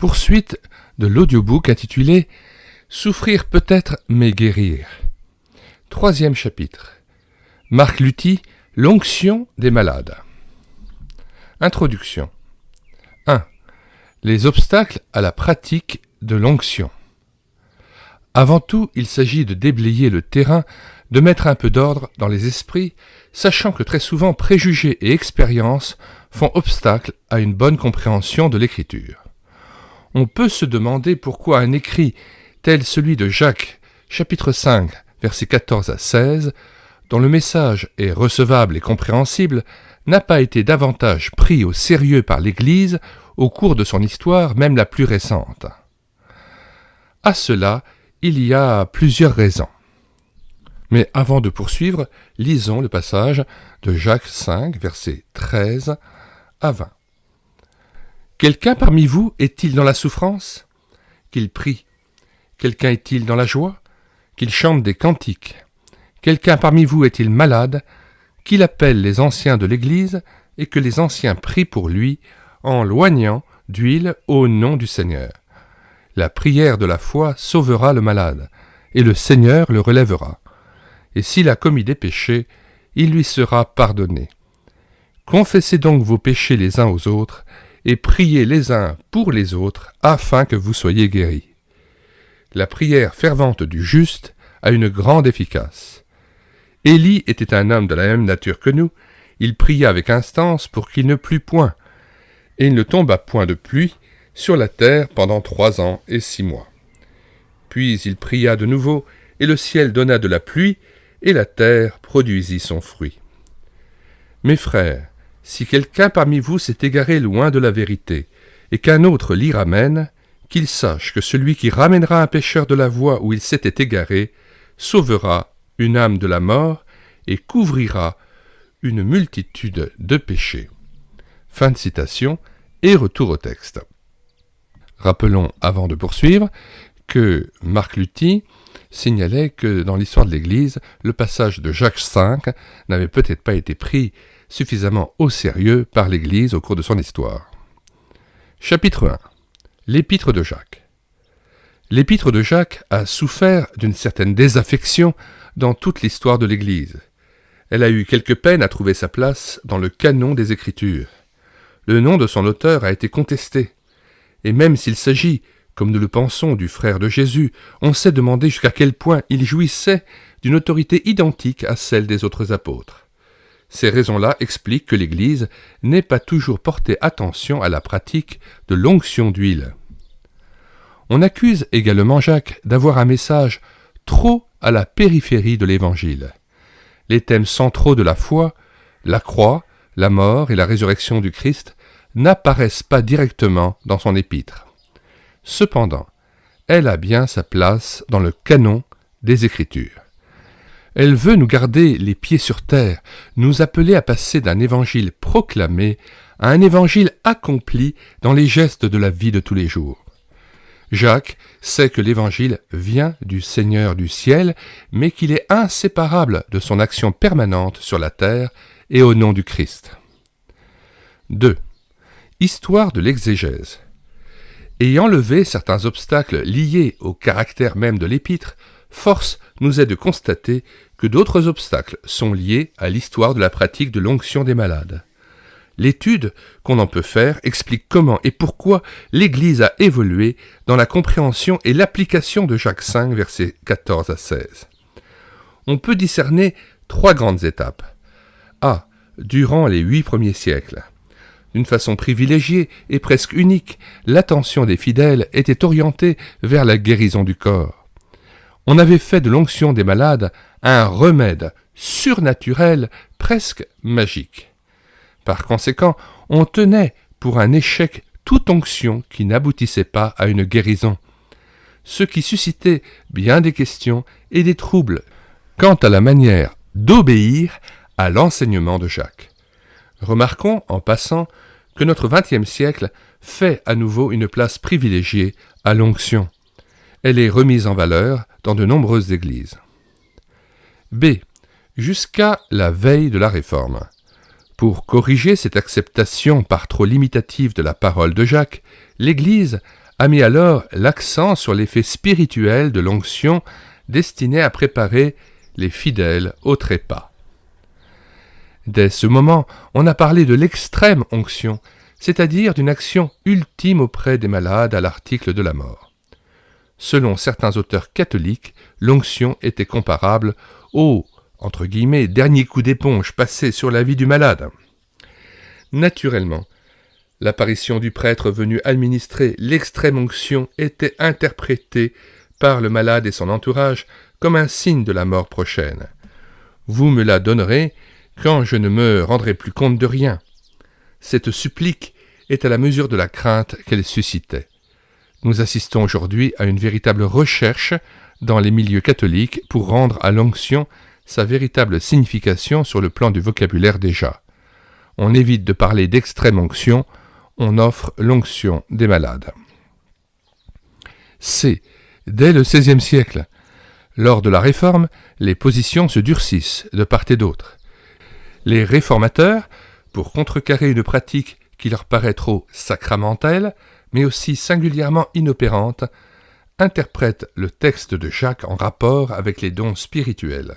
Poursuite de l'audiobook intitulé « Souffrir peut-être, mais guérir ». 3e chapitre. Marc Luthi, l'onction des malades. Introduction. 1. Les obstacles à la pratique de l'onction. Avant tout, il s'agit de déblayer le terrain, de mettre un peu d'ordre dans les esprits, sachant que très souvent préjugés et expériences font obstacle à une bonne compréhension de l'écriture. On peut se demander pourquoi un écrit tel celui de Jacques, chapitre 5, versets 14 à 16, dont le message est recevable et compréhensible, n'a pas été davantage pris au sérieux par l'Église au cours de son histoire, même la plus récente. À cela, il y a plusieurs raisons. Mais avant de poursuivre, lisons le passage de Jacques 5, versets 13 à 20. Quelqu'un parmi vous est-il dans la souffrance? Qu'il prie. Quelqu'un est-il dans la joie? Qu'il chante des cantiques. Quelqu'un parmi vous est-il malade? Qu'il appelle les anciens de l'Église et que les anciens prient pour lui en loignant d'huile au nom du Seigneur. La prière de la foi sauvera le malade, et le Seigneur le relèvera. Et s'il a commis des péchés, il lui sera pardonné. Confessez donc vos péchés les uns aux autres, et priez les uns pour les autres, afin que vous soyez guéris. La prière fervente du juste a une grande efficace. Élie était un homme de la même nature que nous, il pria avec instance pour qu'il ne plût point, et il ne tomba point de pluie sur la terre pendant 3 ans et 6 mois. Puis il pria de nouveau, et le ciel donna de la pluie, et la terre produisit son fruit. Mes frères, si quelqu'un parmi vous s'est égaré loin de la vérité, et qu'un autre l'y ramène, qu'il sache que celui qui ramènera un pécheur de la voie où il s'était égaré, sauvera une âme de la mort, et couvrira une multitude de péchés. Fin de citation, et retour au texte. Rappelons, avant de poursuivre, que Marc Luthi signalait que dans l'histoire de l'Église, le passage de Jacques 5 n'avait peut-être pas été pris suffisamment au sérieux par l'Église au cours de son histoire. Chapitre 1. L'Épître de Jacques. L'Épître de Jacques a souffert d'une certaine désaffection dans toute l'histoire de l'Église. Elle a eu quelque peine à trouver sa place dans le canon des Écritures. Le nom de son auteur a été contesté. Et même s'il s'agit, comme nous le pensons, du frère de Jésus, on s'est demandé jusqu'à quel point il jouissait d'une autorité identique à celle des autres apôtres. Ces raisons-là expliquent que l'Église n'ait pas toujours porté attention à la pratique de l'onction d'huile. On accuse également Jacques d'avoir un message trop à la périphérie de l'Évangile. Les thèmes centraux de la foi, la croix, la mort et la résurrection du Christ, n'apparaissent pas directement dans son épître. Cependant, elle a bien sa place dans le canon des Écritures. Elle veut nous garder les pieds sur terre, nous appeler à passer d'un évangile proclamé à un évangile accompli dans les gestes de la vie de tous les jours. Jacques sait que l'évangile vient du Seigneur du ciel, mais qu'il est inséparable de son action permanente sur la terre et au nom du Christ. 2. Histoire de l'exégèse. Ayant levé certains obstacles liés au caractère même de l'épître, force nous est de constater que d'autres obstacles sont liés à l'histoire de la pratique de l'onction des malades. L'étude qu'on en peut faire explique comment et pourquoi l'Église a évolué dans la compréhension et l'application de Jacques 5, versets 14 à 16. On peut discerner 3 grandes étapes. A. Durant les 8 premiers siècles. D'une façon privilégiée et presque unique, l'attention des fidèles était orientée vers la guérison du corps. On avait fait de l'onction des malades un remède surnaturel, presque magique. Par conséquent, on tenait pour un échec toute onction qui n'aboutissait pas à une guérison, ce qui suscitait bien des questions et des troubles quant à la manière d'obéir à l'enseignement de Jacques. Remarquons, en passant, que notre XXe siècle fait à nouveau une place privilégiée à l'onction. Elle est remise en valeur dans de nombreuses églises. B. Jusqu'à la veille de la Réforme. Pour corriger cette acceptation par trop limitative de la parole de Jacques, l'Église a mis alors l'accent sur l'effet spirituel de l'onction destinée à préparer les fidèles au trépas. Dès ce moment, on a parlé de l'extrême onction, c'est-à-dire d'une action ultime auprès des malades à l'article de la mort. Selon certains auteurs catholiques, l'onction était comparable au entre guillemets, dernier coup d'éponge passé sur la vie du malade. Naturellement, l'apparition du prêtre venu administrer l'extrême onction était interprétée par le malade et son entourage comme un signe de la mort prochaine. Vous me la donnerez quand je ne me rendrai plus compte de rien. Cette supplique est à la mesure de la crainte qu'elle suscitait. Nous assistons aujourd'hui à une véritable recherche dans les milieux catholiques pour rendre à l'onction sa véritable signification sur le plan du vocabulaire déjà. On évite de parler d'extrême onction, on offre l'onction des malades. C. Dès le XVIe siècle, lors de la Réforme, les positions se durcissent de part et d'autre. Les réformateurs, pour contrecarrer une pratique qui leur paraît trop sacramentelle, mais aussi singulièrement inopérante, interprètent le texte de Jacques en rapport avec les dons spirituels.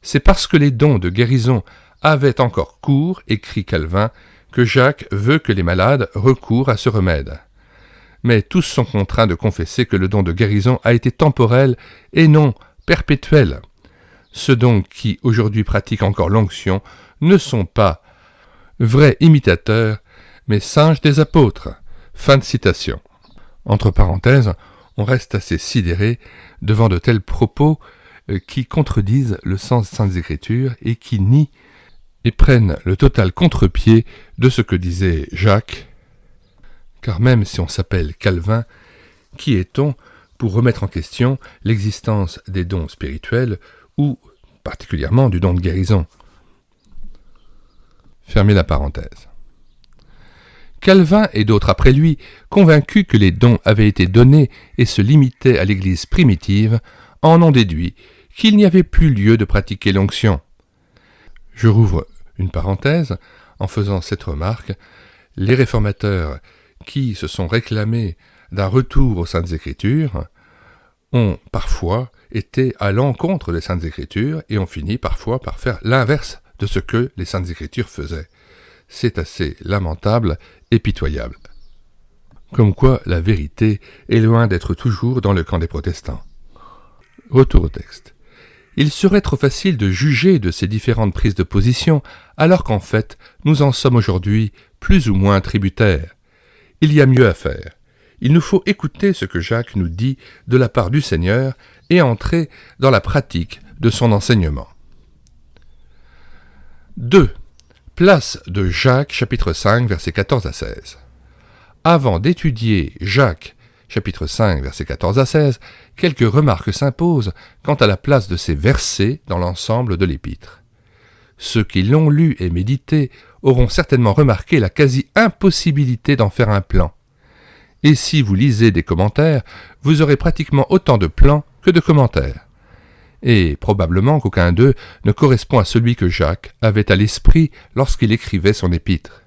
C'est parce que les dons de guérison avaient encore cours, écrit Calvin, que Jacques veut que les malades recourent à ce remède. Mais tous sont contraints de confesser que le don de guérison a été temporel et non perpétuel. Ceux donc qui aujourd'hui pratiquent encore l'onction ne sont pas vrais imitateurs, mais singes des apôtres. Fin de citation. Entre parenthèses, on reste assez sidéré devant de tels propos qui contredisent le sens des Saintes Écritures et qui nient et prennent le total contre-pied de ce que disait Jacques. Car même si on s'appelle Calvin, qui est-on pour remettre en question l'existence des dons spirituels ou particulièrement du don de guérison ? Fermez la parenthèse. Calvin et d'autres après lui, convaincus que les dons avaient été donnés et se limitaient à l'Église primitive, en ont déduit qu'il n'y avait plus lieu de pratiquer l'onction. Je rouvre une parenthèse en faisant cette remarque. Les réformateurs qui se sont réclamés d'un retour aux Saintes Écritures ont parfois été à l'encontre des Saintes Écritures et ont fini parfois par faire l'inverse de ce que les Saintes Écritures faisaient. C'est assez lamentable et pitoyable. Comme quoi la vérité est loin d'être toujours dans le camp des protestants. Retour au texte. Il serait trop facile de juger de ces différentes prises de position, alors qu'en fait, nous en sommes aujourd'hui plus ou moins tributaires. Il y a mieux à faire. Il nous faut écouter ce que Jacques nous dit de la part du Seigneur et entrer dans la pratique de son enseignement. 2. Place de Jacques, chapitre 5, versets 14 à 16. Avant d'étudier Jacques, chapitre 5, versets 14 à 16, quelques remarques s'imposent quant à la place de ces versets dans l'ensemble de l'épître. Ceux qui l'ont lu et médité auront certainement remarqué la quasi-impossibilité d'en faire un plan. Et si vous lisez des commentaires, vous aurez pratiquement autant de plans que de commentaires. Et probablement qu'aucun d'eux ne correspond à celui que Jacques avait à l'esprit lorsqu'il écrivait son épître.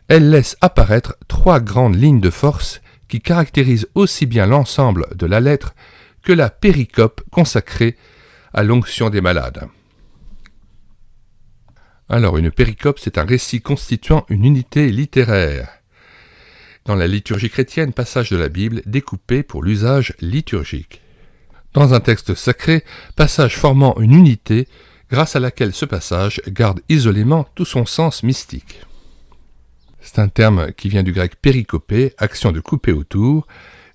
Elle laisse apparaître 3 grandes lignes de force qui caractérisent aussi bien l'ensemble de la lettre que la péricope consacrée à l'onction des malades. Alors, une péricope, c'est un récit constituant une unité littéraire. Dans la liturgie chrétienne, passage de la Bible découpé pour l'usage liturgique. Dans un texte sacré, passage formant une unité grâce à laquelle ce passage garde isolément tout son sens mystique. C'est un terme qui vient du grec péricopé, action de couper autour,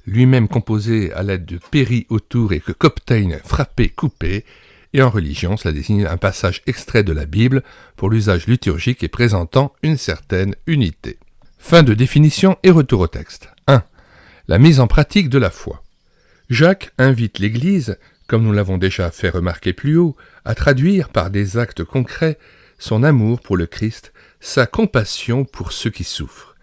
lui-même composé à l'aide de péri autour et que koptein, frapper, couper, et en religion, cela désigne un passage extrait de la Bible pour l'usage liturgique et présentant une certaine unité. Fin de définition et retour au texte. 1. La mise en pratique de la foi. Jacques invite l'Église, comme nous l'avons déjà fait remarquer plus haut, à traduire par des actes concrets son amour pour le Christ, sa compassion pour ceux qui souffrent.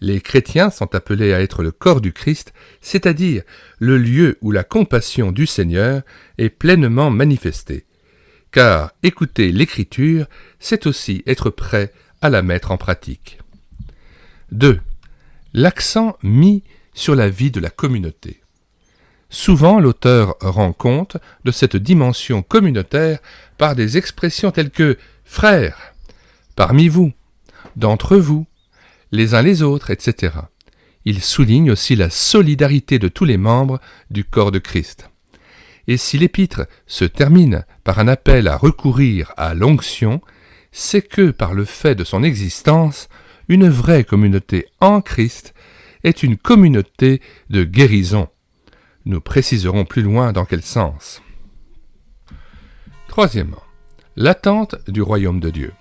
Les chrétiens sont appelés à être le corps du Christ, c'est-à-dire le lieu où la compassion du Seigneur est pleinement manifestée. Car écouter l'Écriture, c'est aussi être prêt à la mettre en pratique. 2. l'accent mis sur la vie de la communauté. Souvent, l'auteur rend compte de cette dimension communautaire par des expressions telles que « frères »,« parmi vous »,« d'entre vous »,« les uns les autres », etc. Il souligne aussi la solidarité de tous les membres du corps de Christ. Et si l'épître se termine par un appel à recourir à l'onction, c'est que, par le fait de son existence, une vraie communauté en Christ est une communauté de guérison. Nous préciserons plus loin dans quel sens. Troisièmement, l'attente du royaume de Dieu.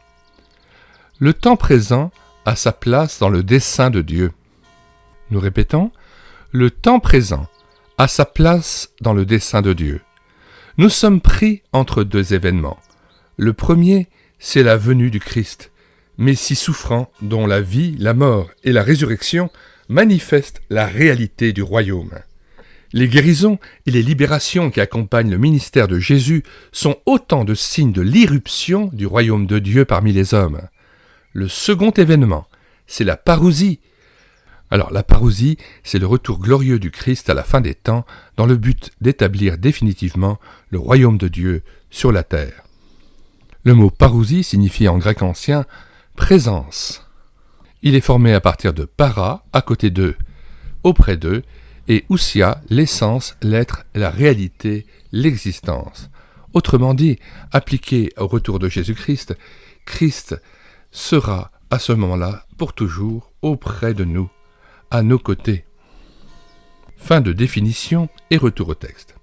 Le temps présent a sa place dans le dessein de Dieu. Nous répétons, le temps présent a sa place dans le dessein de Dieu. Nous sommes pris entre deux événements. Le premier, c'est la venue du Christ, Messie souffrant dont la vie, la mort et la résurrection manifestent la réalité du royaume. Les guérisons et les libérations qui accompagnent le ministère de Jésus sont autant de signes de l'irruption du royaume de Dieu parmi les hommes. Le second événement, c'est la parousie. Alors la parousie, c'est le retour glorieux du Christ à la fin des temps dans le but d'établir définitivement le royaume de Dieu sur la terre. Le mot parousie signifie en grec ancien « présence ». Il est formé à partir de para, à côté d'eux, auprès d'eux, et ousia, l'essence, l'être, la réalité, l'existence. Autrement dit, appliqué au retour de Jésus-Christ, Christ sera à ce moment-là, pour toujours, auprès de nous, à nos côtés. Fin de définition et retour au texte.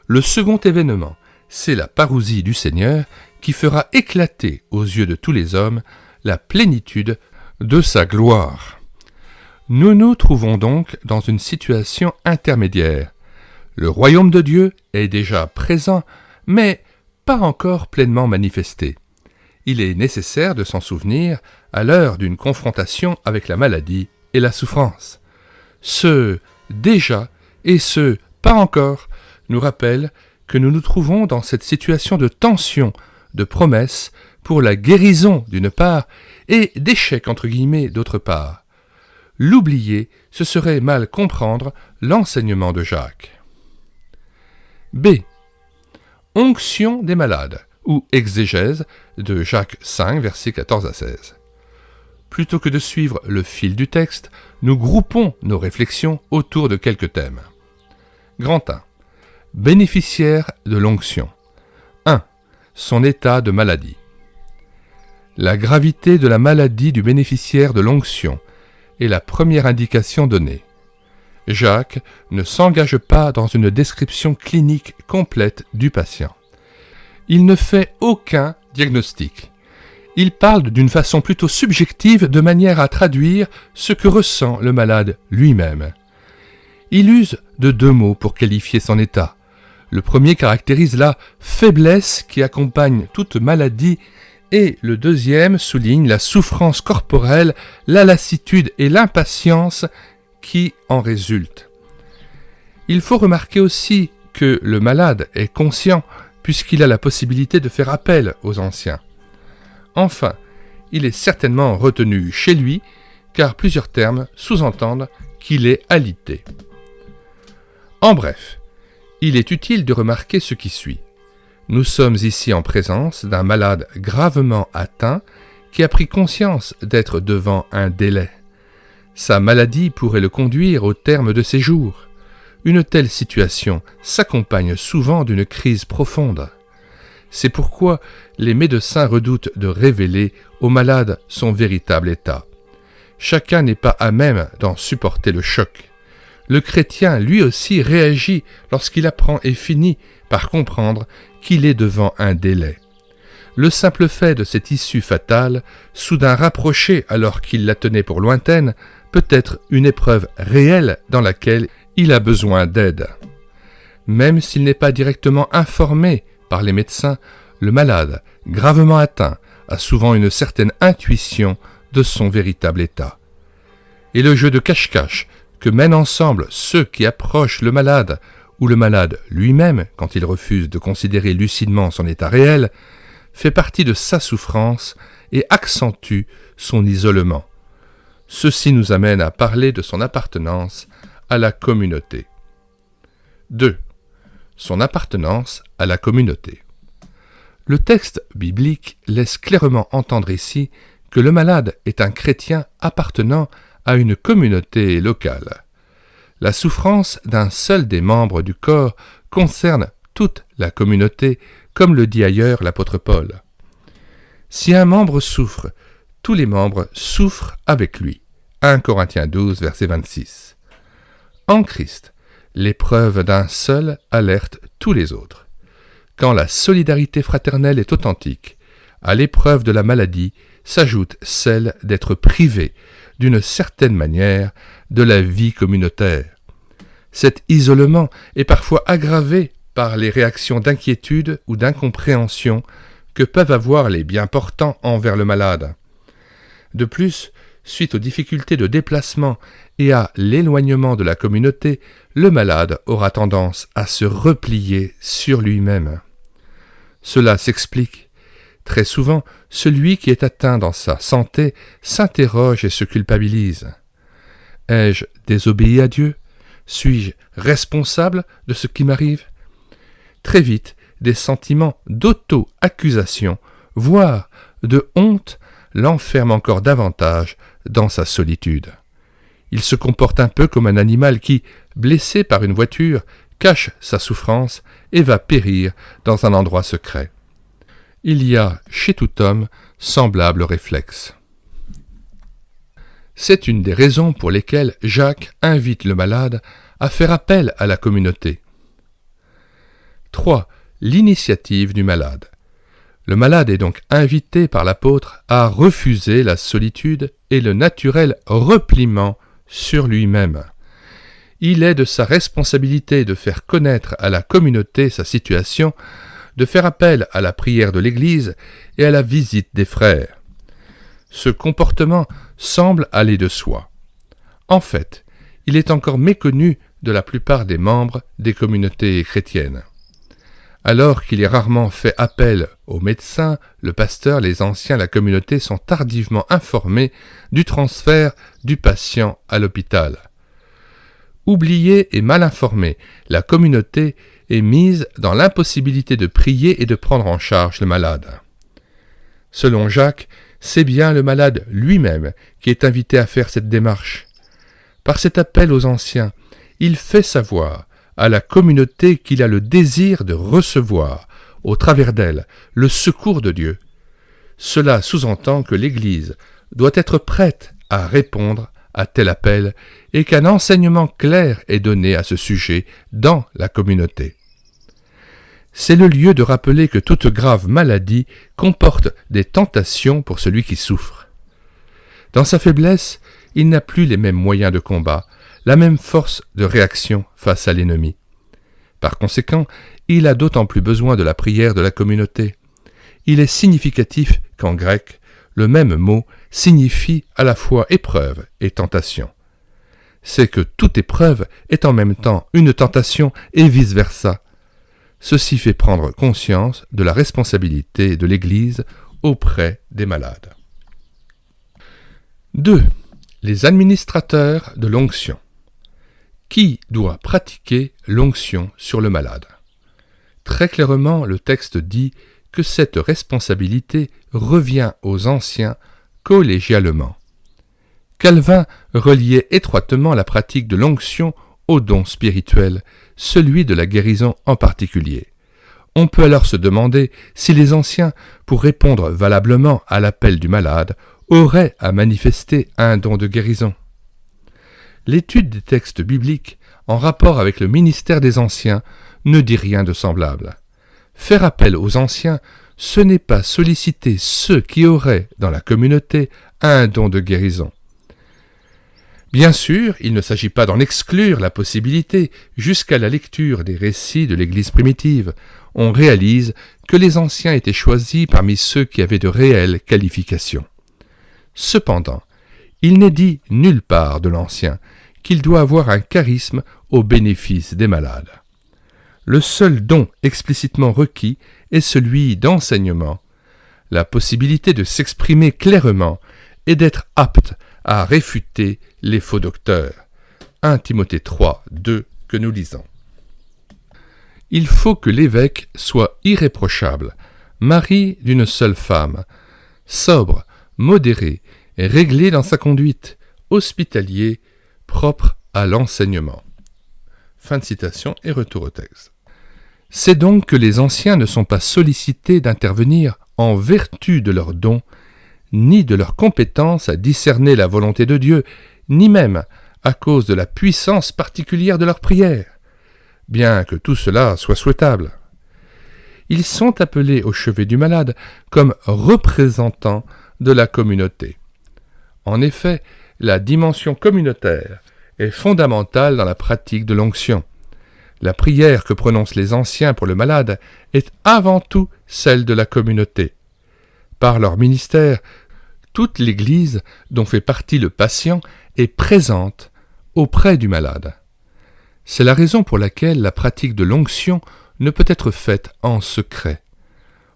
Le second événement, c'est la parousie du Seigneur qui fera éclater aux yeux de tous les hommes la plénitude de sa gloire. Nous nous trouvons donc dans une situation intermédiaire. Le royaume de Dieu est déjà présent, mais pas encore pleinement manifesté. Il est nécessaire de s'en souvenir à l'heure d'une confrontation avec la maladie et la souffrance. Ce « déjà » et ce « pas encore » nous rappellent que nous nous trouvons dans cette situation de tension, de promesse pour la guérison d'une part et d'échec entre guillemets d'autre part. L'oublier, ce serait mal comprendre l'enseignement de Jacques. B. Onction des malades, ou exégèse de Jacques 5, versets 14 à 16. Plutôt que de suivre le fil du texte, nous groupons nos réflexions autour de quelques thèmes. Grand 1. Bénéficiaire de l'onction. 1. Son état de maladie. La gravité de la maladie du bénéficiaire de l'onction est la première indication donnée. Jacques ne s'engage pas dans une description clinique complète du patient. Il ne fait aucun diagnostic. Il parle d'une façon plutôt subjective de manière à traduire ce que ressent le malade lui-même. Il use de deux mots pour qualifier son état. Le premier caractérise la faiblesse qui accompagne toute maladie et le deuxième souligne la souffrance corporelle, la lassitude et l'impatience qui en résultent. Il faut remarquer aussi que le malade est conscient puisqu'il a la possibilité de faire appel aux anciens. Enfin, il est certainement retenu chez lui car plusieurs termes sous-entendent qu'il est alité. En bref, il est utile de remarquer ce qui suit. Nous sommes ici en présence d'un malade gravement atteint qui a pris conscience d'être devant un délai. Sa maladie pourrait le conduire au terme de ses jours. Une telle situation s'accompagne souvent d'une crise profonde. C'est pourquoi les médecins redoutent de révéler au malade son véritable état. Chacun n'est pas à même d'en supporter le choc. Le chrétien lui aussi réagit lorsqu'il apprend et finit par comprendre qu'il est devant un délai. Le simple fait de cette issue fatale, soudain rapprochée alors qu'il la tenait pour lointaine, peut être une épreuve réelle dans laquelle il a besoin d'aide. Même s'il n'est pas directement informé par les médecins, le malade, gravement atteint, a souvent une certaine intuition de son véritable état. Et le jeu de cache-cache que mènent ensemble ceux qui approchent le malade ou le malade lui-même, quand il refuse de considérer lucidement son état réel, fait partie de sa souffrance et accentue son isolement. Ceci nous amène à parler de son appartenance à la communauté. 2. Son appartenance à la communauté. Le texte biblique laisse clairement entendre ici que le malade est un chrétien appartenant à une communauté locale. La souffrance d'un seul des membres du corps concerne toute la communauté, comme le dit ailleurs l'apôtre Paul. Si un membre souffre, tous les membres souffrent avec lui. 1 Corinthiens 12, verset 26. En Christ, l'épreuve d'un seul alerte tous les autres. Quand la solidarité fraternelle est authentique, à l'épreuve de la maladie s'ajoute celle d'être privé, d'une certaine manière, de la vie communautaire. Cet isolement est parfois aggravé par les réactions d'inquiétude ou d'incompréhension que peuvent avoir les bien portants envers le malade. De plus, suite aux difficultés de déplacement et à l'éloignement de la communauté, le malade aura tendance à se replier sur lui-même. Cela s'explique. Très souvent, celui qui est atteint dans sa santé s'interroge et se culpabilise. Ai-je désobéi à Dieu ? Suis-je responsable de ce qui m'arrive ? Très vite, des sentiments d'auto-accusation, voire de honte, l'enferment encore davantage dans sa solitude. Il se comporte un peu comme un animal qui, blessé par une voiture, cache sa souffrance et va périr dans un endroit secret. Il y a, chez tout homme, semblable réflexe. C'est une des raisons pour lesquelles Jacques invite le malade à faire appel à la communauté. 3. L'initiative du malade. Le malade est donc invité par l'apôtre à refuser la solitude et le naturel repliement sur lui-même. Il est de sa responsabilité de faire connaître à la communauté sa situation, de faire appel à la prière de l'Église et à la visite des frères. Ce comportement semble aller de soi. En fait, il est encore méconnu de la plupart des membres des communautés chrétiennes. Alors qu'il est rarement fait appel aux médecins, le pasteur, les anciens, la communauté sont tardivement informés du transfert du patient à l'hôpital. Oubliée et mal informée, la communauté est mise dans l'impossibilité de prier et de prendre en charge le malade. Selon Jacques, c'est bien le malade lui-même qui est invité à faire cette démarche. Par cet appel aux anciens, il fait savoir à la communauté qu'il a le désir de recevoir, au travers d'elle, le secours de Dieu. Cela sous-entend que l'Église doit être prête à répondre à tel appel et qu'un enseignement clair est donné à ce sujet dans la communauté. C'est le lieu de rappeler que toute grave maladie comporte des tentations pour celui qui souffre. Dans sa faiblesse, il n'a plus les mêmes moyens de combat, la même force de réaction face à l'ennemi. Par conséquent, il a d'autant plus besoin de la prière de la communauté. Il est significatif qu'en grec, le même mot signifie à la fois épreuve et tentation. C'est que toute épreuve est en même temps une tentation et vice-versa. Ceci fait prendre conscience de la responsabilité de l'Église auprès des malades. 2. Les administrateurs de l'onction. Qui doit pratiquer l'onction sur le malade ? Très clairement, le texte dit que cette responsabilité revient aux anciens collégialement. Calvin reliait étroitement la pratique de l'onction au don spirituel, celui de la guérison en particulier. On peut alors se demander si les anciens, pour répondre valablement à l'appel du malade, auraient à manifester un don de guérison. L'étude des textes bibliques en rapport avec le ministère des anciens ne dit rien de semblable. Faire appel aux anciens, ce n'est pas solliciter ceux qui auraient dans la communauté un don de guérison. Bien sûr, il ne s'agit pas d'en exclure la possibilité. Jusqu'à la lecture des récits de l'Église primitive, on réalise que les anciens étaient choisis parmi ceux qui avaient de réelles qualifications. Cependant, il n'est dit nulle part de l'ancien qu'il doit avoir un charisme au bénéfice des malades. Le seul don explicitement requis est celui d'enseignement, la possibilité de s'exprimer clairement et d'être apte à réfuter les faux docteurs. 1 Timothée 3, 2 que nous lisons. Il faut que l'évêque soit irréprochable, mari d'une seule femme, sobre, modéré, réglé dans sa conduite, hospitalier, propre à l'enseignement. Fin de citation et retour au texte. C'est donc que les anciens ne sont pas sollicités d'intervenir en vertu de leurs dons, ni de leur compétence à discerner la volonté de Dieu, ni même à cause de la puissance particulière de leur prière, bien que tout cela soit souhaitable. Ils sont appelés au chevet du malade comme représentants de la communauté. En effet, la dimension communautaire est fondamentale dans la pratique de l'onction. La prière que prononcent les anciens pour le malade est avant tout celle de la communauté. Par leur ministère, toute l'Église dont fait partie le patient est présente auprès du malade. C'est la raison pour laquelle la pratique de l'onction ne peut être faite en secret.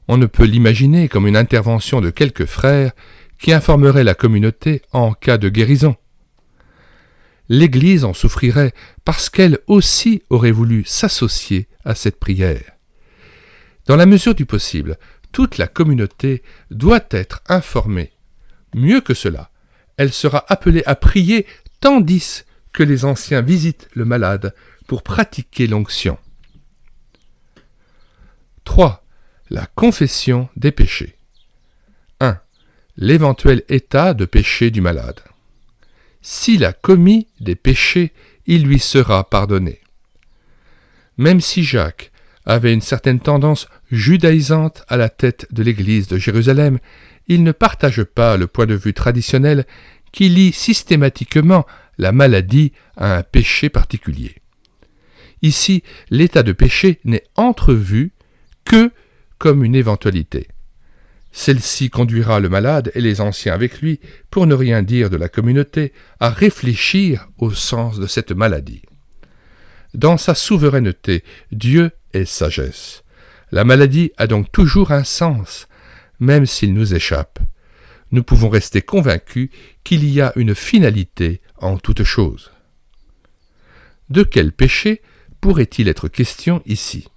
On ne peut l'imaginer comme une intervention de quelques frères qui informaient la communauté en cas de guérison. L'Église en souffrirait parce qu'elle aussi aurait voulu s'associer à cette prière. Dans la mesure du possible, toute la communauté doit être informée. Mieux que cela, elle sera appelée à prier tandis que les anciens visitent le malade pour pratiquer l'onction. 3. La confession des péchés. 1. L'éventuel état de péché du malade. S'il a commis des péchés, il lui sera pardonné. Même si Jacques avait une certaine tendance judaïsante à la tête de l'Église de Jérusalem, il ne partage pas le point de vue traditionnel qui lie systématiquement la maladie à un péché particulier. Ici, l'état de péché n'est entrevu que comme une éventualité. Celle-ci conduira le malade et les anciens avec lui, pour ne rien dire de la communauté, à réfléchir au sens de cette maladie. Dans sa souveraineté, Dieu est sagesse. La maladie a donc toujours un sens, même s'il nous échappe. Nous pouvons rester convaincus qu'il y a une finalité en toute chose. De quel péché pourrait-il être question ici ?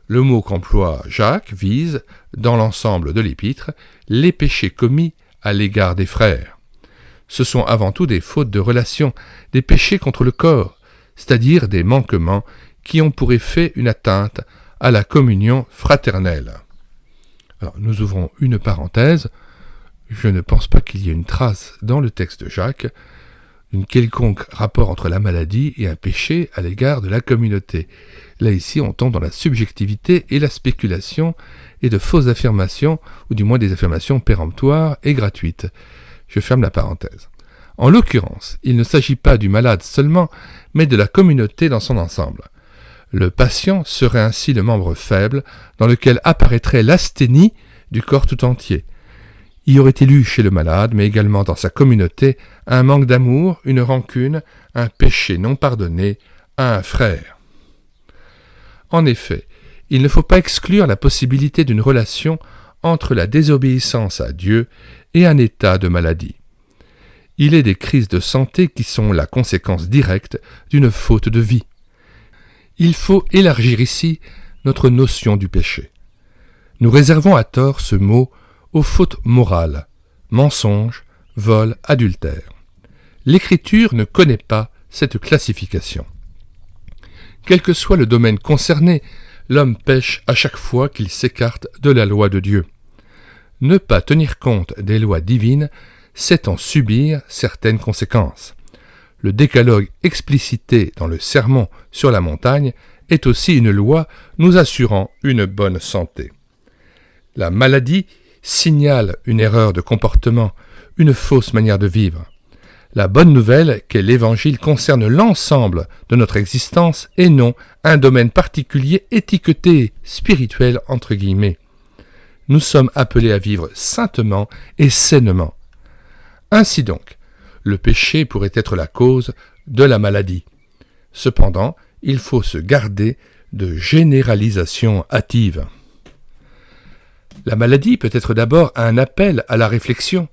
Le mot qu'emploie Jacques vise, dans l'ensemble de l'épître, les péchés commis à l'égard des frères. Ce sont avant tout des fautes de relation, des péchés contre le corps, c'est-à-dire des manquements qui ont pour effet une atteinte à la communion fraternelle. Alors, nous ouvrons une parenthèse. Je ne pense pas qu'il y ait une trace dans le texte de Jacques d'un quelconque rapport entre la maladie et un péché à l'égard de la communauté. Là, ici, on tombe dans la subjectivité et la spéculation et de fausses affirmations, ou du moins des affirmations péremptoires et gratuites. Je ferme la parenthèse. En l'occurrence, il ne s'agit pas du malade seulement, mais de la communauté dans son ensemble. Le patient serait ainsi le membre faible dans lequel apparaîtrait l'asthénie du corps tout entier. Y aurait-il eu chez le malade, mais également dans sa communauté, un manque d'amour, une rancune, un péché non pardonné à un frère. En effet, il ne faut pas exclure la possibilité d'une relation entre la désobéissance à Dieu et un état de maladie. Il est des crises de santé qui sont la conséquence directe d'une faute de vie. Il faut élargir ici notre notion du péché. Nous réservons à tort ce mot aux fautes morales, mensonges, vol, adultère. L'Écriture ne connaît pas cette classification. Quel que soit le domaine concerné, l'homme pêche à chaque fois qu'il s'écarte de la loi de Dieu. Ne pas tenir compte des lois divines, c'est en subir certaines conséquences. Le décalogue explicité dans le sermon sur la montagne est aussi une loi nous assurant une bonne santé. La maladie signale une erreur de comportement, une fausse manière de vivre. La bonne nouvelle qu'est l'Évangile concerne l'ensemble de notre existence et non un domaine particulier étiqueté spirituel entre guillemets. Nous sommes appelés à vivre saintement et sainement. Ainsi donc, le péché pourrait être la cause de la maladie. Cependant, il faut se garder de généralisation hâtive. La maladie peut être d'abord un appel à la réflexion.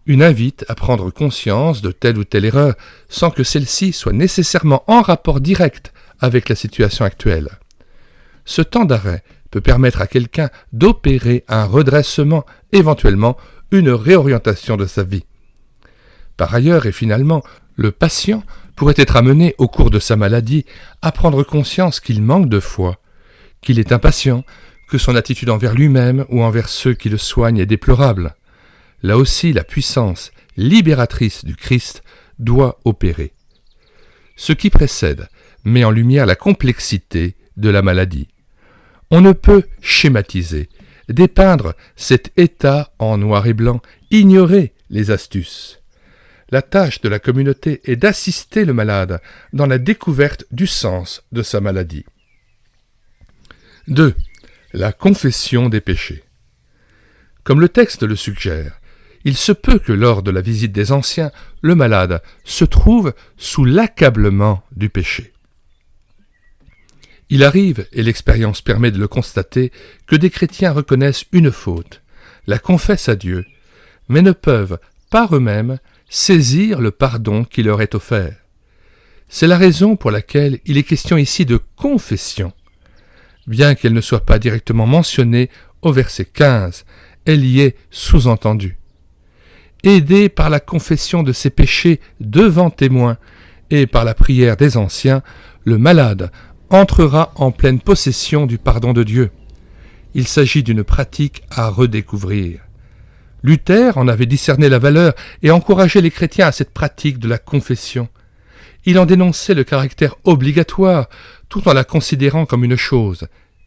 une invite à prendre conscience de telle ou telle erreur sans que celle-ci soit nécessairement en rapport direct avec la situation actuelle. Ce temps d'arrêt peut permettre à quelqu'un d'opérer un redressement, éventuellement une réorientation de sa vie. Par ailleurs et finalement, le patient pourrait être amené au cours de sa maladie à prendre conscience qu'il manque de foi, qu'il est impatient, que son attitude envers lui-même ou envers ceux qui le soignent est déplorable. Là aussi, la puissance libératrice du Christ doit opérer. Ce qui précède met en lumière la complexité de la maladie. On ne peut schématiser, dépeindre cet état en noir et blanc, ignorer les astuces. La tâche de la communauté est d'assister le malade dans la découverte du sens de sa maladie. 2. La confession des péchés. Comme le texte le suggère, il se peut que lors de la visite des anciens, le malade se trouve sous l'accablement du péché. Il arrive, et l'expérience permet de le constater, que des chrétiens reconnaissent une faute, la confessent à Dieu, mais ne peuvent, par eux-mêmes, saisir le pardon qui leur est offert. C'est la raison pour laquelle il est question ici de confession. Bien qu'elle ne soit pas directement mentionnée au verset 15, elle y est sous-entendue. Aidé par la confession de ses péchés devant témoins et par la prière des anciens, le malade entrera en pleine possession du pardon de Dieu. Il s'agit d'une pratique à redécouvrir. Luther en avait discerné la valeur et encourageait les chrétiens à cette pratique de la confession. Il en dénonçait le caractère obligatoire, tout en la considérant comme une chose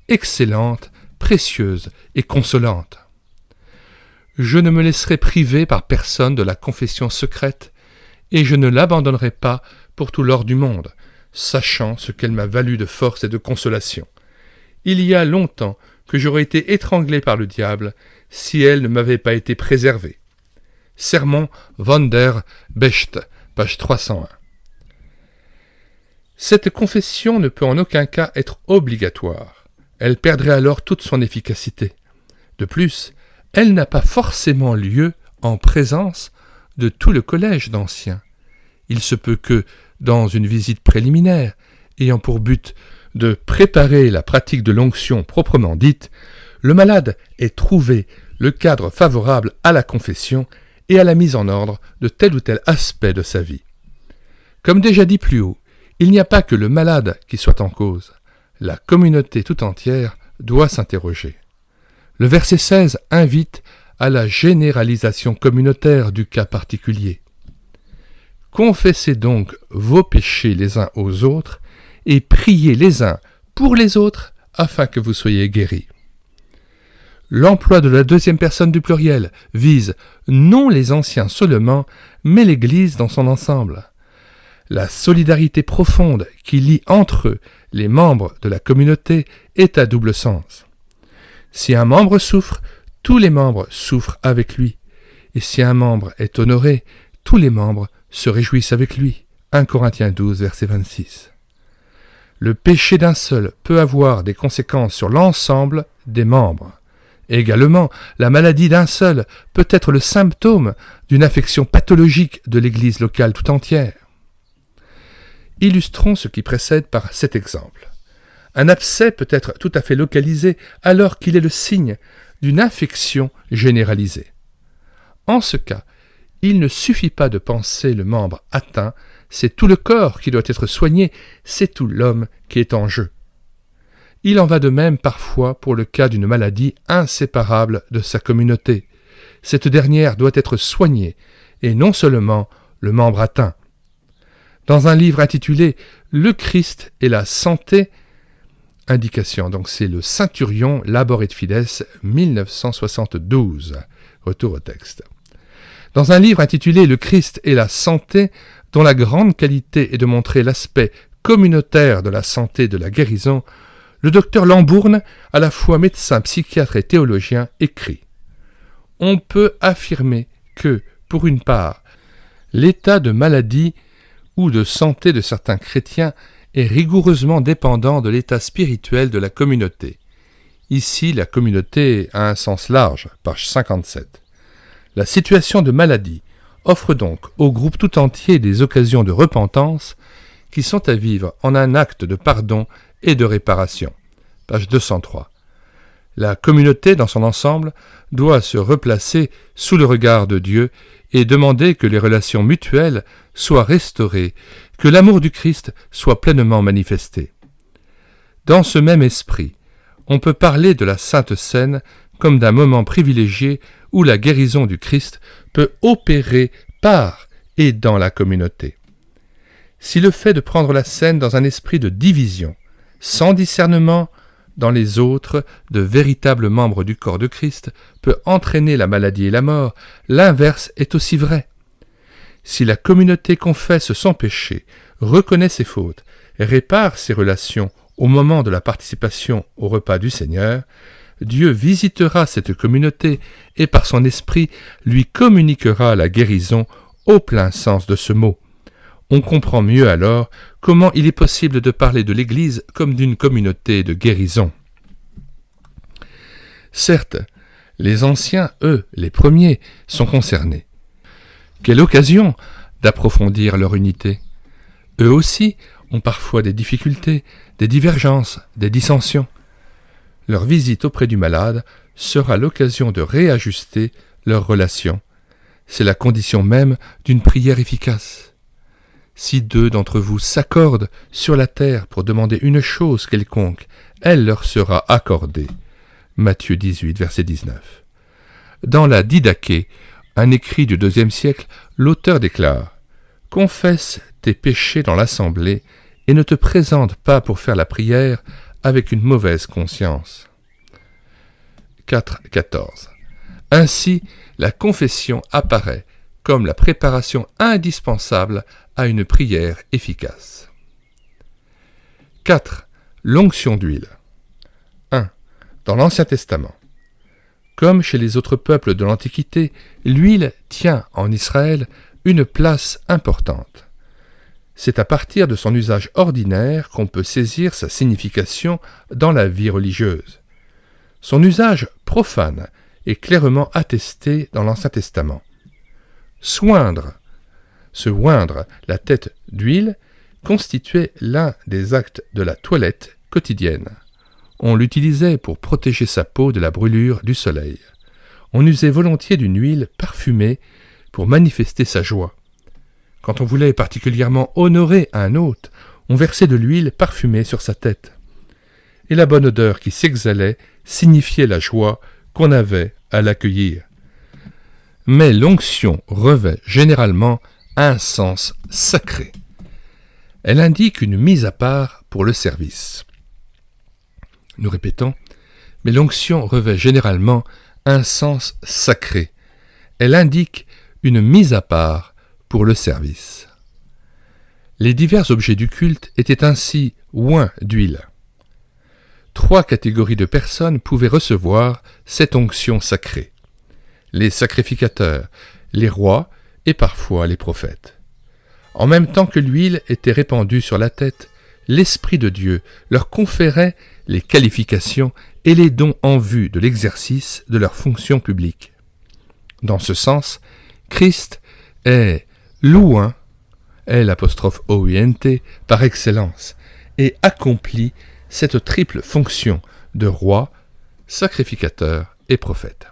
excellente, précieuse et consolante. Je ne me laisserai priver par personne de la confession secrète, et je ne l'abandonnerai pas pour tout l'or du monde, sachant ce qu'elle m'a valu de force et de consolation. Il y a longtemps que j'aurais été étranglé par le diable si elle ne m'avait pas été préservée. Sermon von der Becht, page 301. Cette confession ne peut en aucun cas être obligatoire. Elle perdrait alors toute son efficacité. De plus, elle n'a pas forcément lieu en présence de tout le collège d'anciens. Il se peut que, dans une visite préliminaire, ayant pour but de préparer la pratique de l'onction proprement dite, le malade ait trouvé le cadre favorable à la confession et à la mise en ordre de tel ou tel aspect de sa vie. Comme déjà dit plus haut, il n'y a pas que le malade qui soit en cause. La communauté tout entière doit s'interroger. Le verset 16 invite à la généralisation communautaire du cas particulier. Confessez donc vos péchés les uns aux autres et priez les uns pour les autres afin que vous soyez guéris. L'emploi de la deuxième personne du pluriel vise non les anciens seulement, mais l'Église dans son ensemble. La solidarité profonde qui lie entre eux les membres de la communauté est à double sens. Si un membre souffre, tous les membres souffrent avec lui. Et si un membre est honoré, tous les membres se réjouissent avec lui. 1 Corinthiens 12, verset 26. Le péché d'un seul peut avoir des conséquences sur l'ensemble des membres. Également, la maladie d'un seul peut être le symptôme d'une affection pathologique de l'Église locale tout entière. Illustrons ce qui précède par cet exemple. Un abcès peut être tout à fait localisé alors qu'il est le signe d'une infection généralisée. En ce cas, il ne suffit pas de penser le membre atteint, c'est tout le corps qui doit être soigné, c'est tout l'homme qui est en jeu. Il en va de même parfois pour le cas d'une maladie inséparable de sa communauté. Cette dernière doit être soignée, et non seulement le membre atteint. Dans un livre intitulé « Le Christ et la santé », indication, donc c'est le Centurion Labor et Fides, 1972. Retour au texte. Dans un livre intitulé « Le Christ et la santé », dont la grande qualité est de montrer l'aspect communautaire de la santé et de la guérison, le docteur Lambourne, à la fois médecin, psychiatre et théologien, écrit « On peut affirmer que, pour une part, l'état de maladie ou de santé de certains chrétiens est rigoureusement dépendant de l'état spirituel de la communauté. Ici, la communauté a un sens large, page 57. La situation de maladie offre donc au groupe tout entier des occasions de repentance qui sont à vivre en un acte de pardon et de réparation. Page 203. La communauté dans son ensemble doit se replacer sous le regard de Dieu et demander que les relations mutuelles soient restaurées, que l'amour du Christ soit pleinement manifesté. Dans ce même esprit, on peut parler de la Sainte Seine comme d'un moment privilégié où la guérison du Christ peut opérer par et dans la communauté. Si le fait de prendre la Seine dans un esprit de division, sans discernement dans les autres de véritables membres du corps de Christ, peut entraîner la maladie et la mort, l'inverse est aussi vrai. Si la communauté confesse son péché, reconnaît ses fautes, répare ses relations au moment de la participation au repas du Seigneur, Dieu visitera cette communauté et par son esprit lui communiquera la guérison au plein sens de ce mot. On comprend mieux alors comment il est possible de parler de l'Église comme d'une communauté de guérison. Certes, les anciens, eux, les premiers, sont concernés. Quelle occasion d'approfondir leur unité. Eux aussi ont parfois des difficultés, des divergences, des dissensions. Leur visite auprès du malade sera l'occasion de réajuster leurs relations. C'est la condition même d'une prière efficace. Si 2 d'entre vous s'accordent sur la terre pour demander une chose quelconque, elle leur sera accordée. Matthieu 18, verset 19. Dans la Didaché, un écrit du IIe siècle, l'auteur déclare « Confesse tes péchés dans l'assemblée et ne te présente pas pour faire la prière avec une mauvaise conscience. » 4.14. Ainsi, la confession apparaît comme la préparation indispensable à une prière efficace. 4. L'onction d'huile. 1. Dans l'Ancien Testament. Comme chez les autres peuples de l'Antiquité, l'huile tient en Israël une place importante. C'est à partir de son usage ordinaire qu'on peut saisir sa signification dans la vie religieuse. Son usage profane est clairement attesté dans l'Ancien Testament. Se oindre la tête d'huile constituait l'un des actes de la toilette quotidienne. On l'utilisait pour protéger sa peau de la brûlure du soleil. On usait volontiers d'une huile parfumée pour manifester sa joie. Quand on voulait particulièrement honorer un hôte, on versait de l'huile parfumée sur sa tête. Et la bonne odeur qui s'exhalait signifiait la joie qu'on avait à l'accueillir. Mais l'onction revêt généralement un sens sacré. Elle indique une mise à part pour le service. Nous répétons, mais l'onction revêt généralement un sens sacré. Elle indique une mise à part pour le service. Les divers objets du culte étaient ainsi oints d'huile. 3 catégories de personnes pouvaient recevoir cette onction sacrée. Les sacrificateurs, les rois et parfois les prophètes. En même temps que l'huile était répandue sur la tête, l'Esprit de Dieu leur conférait les qualifications et les dons en vue de l'exercice de leur fonction publique. Dans ce sens, Christ est l'ouin, L''OINT, par excellence, et accomplit cette triple fonction de roi, sacrificateur et prophète.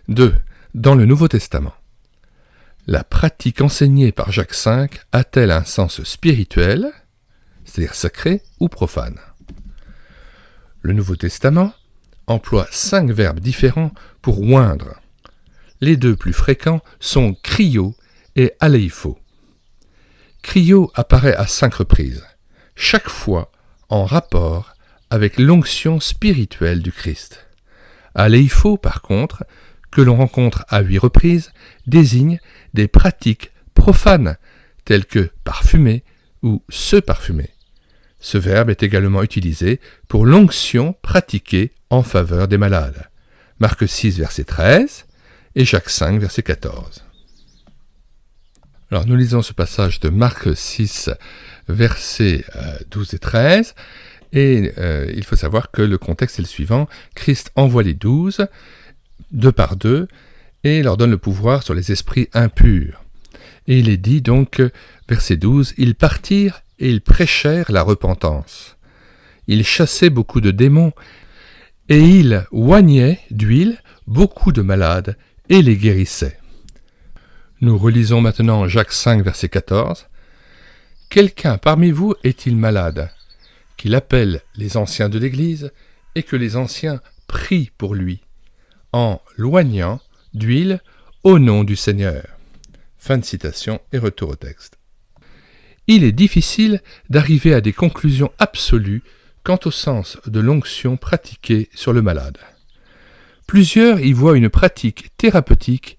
2. Dans le Nouveau Testament. La pratique enseignée par Jacques V a-t-elle un sens spirituel, c'est-à-dire sacré ou profane? Le Nouveau Testament emploie 5 verbes différents pour oindre. Les 2 plus fréquents sont cryo et aleipho. Cryo apparaît à 5 reprises, chaque fois en rapport avec l'onction spirituelle du Christ. Aleipho, par contre, que l'on rencontre à 8 reprises, désigne des pratiques profanes, telles que parfumer ou se parfumer. Ce verbe est également utilisé pour l'onction pratiquée en faveur des malades. Marc 6, verset 13 et Jacques 5, verset 14. Alors nous lisons ce passage de Marc 6, versets 12 et 13, et il faut savoir que le contexte est le suivant. Christ envoie les 12, 2 par 2, et leur donne le pouvoir sur les esprits impurs. Et il est dit donc, verset 12, « Ils partirent et ils prêchèrent la repentance. Ils chassaient beaucoup de démons, et ils oignaient d'huile beaucoup de malades, et les guérissaient. » Nous relisons maintenant Jacques 5, verset 14. « Quelqu'un parmi vous est-il malade, qu'il appelle les anciens de l'Église, et que les anciens prient pour lui, en l'oignant d'huile au nom du Seigneur. » Fin de citation et retour au texte. Il est difficile d'arriver à des conclusions absolues quant au sens de l'onction pratiquée sur le malade. Plusieurs y voient une pratique thérapeutique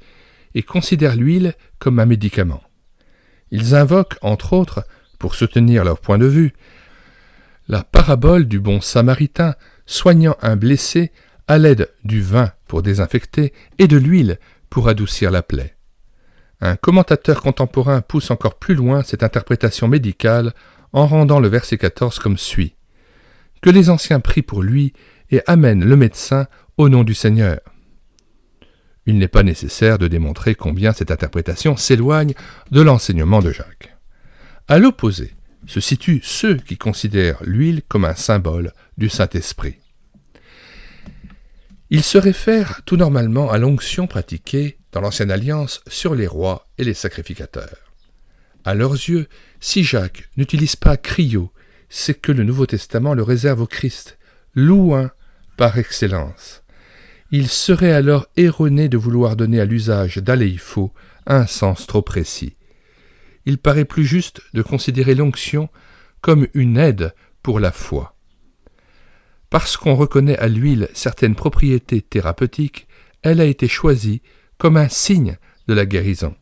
et considèrent l'huile comme un médicament. Ils invoquent, entre autres, pour soutenir leur point de vue, la parabole du bon samaritain soignant un blessé à l'aide du vin pour désinfecter et de l'huile pour adoucir la plaie. Un commentateur contemporain pousse encore plus loin cette interprétation médicale en rendant le verset 14 comme suit. « Que les anciens prient pour lui et amènent le médecin au nom du Seigneur. » Il n'est pas nécessaire de démontrer combien cette interprétation s'éloigne de l'enseignement de Jacques. À l'opposé se situent ceux qui considèrent l'huile comme un symbole du Saint-Esprit. Il se réfère tout normalement à l'onction pratiquée dans l'Ancienne Alliance sur les rois et les sacrificateurs. À leurs yeux, si Jacques n'utilise pas Crio, c'est que le Nouveau Testament le réserve au Christ, l'oint par excellence. Il serait alors erroné de vouloir donner à l'usage d'aléipho un sens trop précis. Il paraît plus juste de considérer l'onction comme une aide pour la foi. Parce qu'on reconnaît à l'huile certaines propriétés thérapeutiques, elle a été choisie comme un signe de la guérison.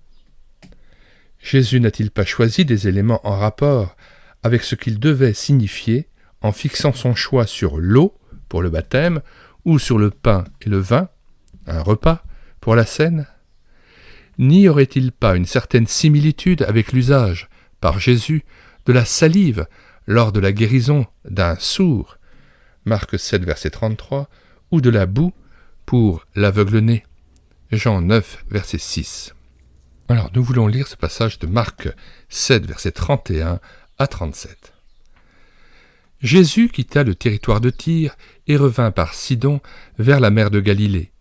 Jésus n'a-t-il pas choisi des éléments en rapport avec ce qu'il devait signifier en fixant son choix sur l'eau pour le baptême ou sur le pain et le vin, un repas pour la scène? N'y aurait-il pas une certaine similitude avec l'usage, par Jésus, de la salive lors de la guérison d'un sourd, Marc 7, verset 33, ou de la boue pour l'aveugle-né, Jean 9, verset 6. Alors, nous voulons lire ce passage de Marc 7, verset 31 à 37. Jésus quitta le territoire de Tyr et revint par Sidon vers la mer de Galilée,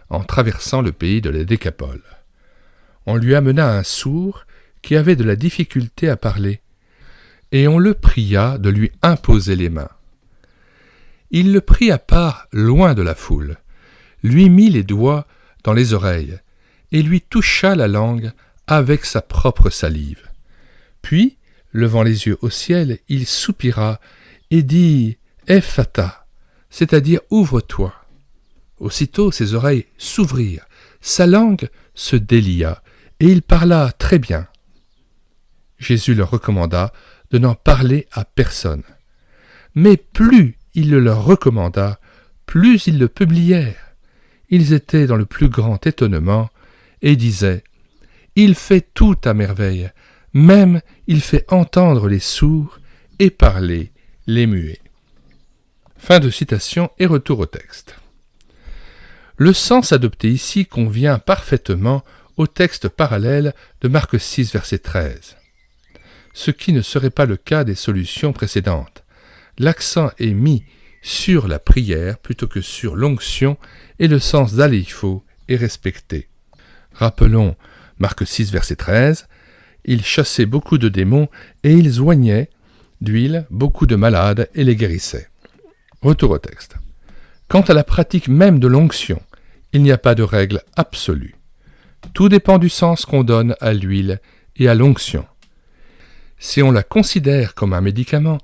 en traversant le pays de la Décapole. On lui amena un sourd qui avait de la difficulté à parler, et on le pria de lui imposer les mains. Il le prit à part loin de la foule, lui mit les doigts dans les oreilles, et lui toucha la langue avec sa propre salive. Puis, levant les yeux au ciel, il soupira et dit « Ephata », c'est-à-dire « Ouvre-toi ». Aussitôt ses oreilles s'ouvrirent, sa langue se délia, et il parla très bien. Jésus leur recommanda de n'en parler à personne. Mais plus il le leur recommanda, plus ils le publièrent. Ils étaient dans le plus grand étonnement et disaient « Il fait tout à merveille, même il fait entendre les sourds et parler les muets. » Fin de citation et retour au texte. Le sens adopté ici convient parfaitement au texte parallèle de Marc 6, verset 13. Ce qui ne serait pas le cas des solutions précédentes. L'accent est mis sur la prière plutôt que sur l'onction et le sens d'aléipho est respecté. Rappelons Marc 6, verset 13. « Ils chassaient beaucoup de démons et ils oignaient d'huile beaucoup de malades et les guérissaient. » Retour au texte. Quant à la pratique même de l'onction, il n'y a pas de règle absolue. Tout dépend du sens qu'on donne à l'huile et à l'onction. Si on la considère comme un médicament,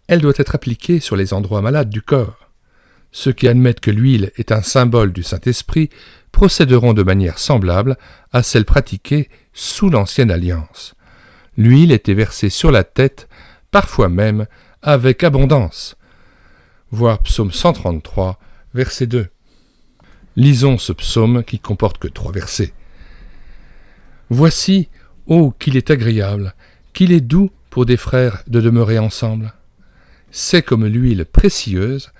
elle doit être appliquée sur les endroits malades du corps. Ceux qui admettent que l'huile est un symbole du Saint-Esprit procéderont de manière semblable à celle pratiquée sous l'Ancienne Alliance. L'huile était versée sur la tête, parfois même avec abondance. Voir Psaume 133, verset 2. Lisons ce psaume qui comporte que 3 versets. « Voici, ô qu'il est agréable, qu'il est doux pour des frères de demeurer ensemble. C'est comme l'huile précieuse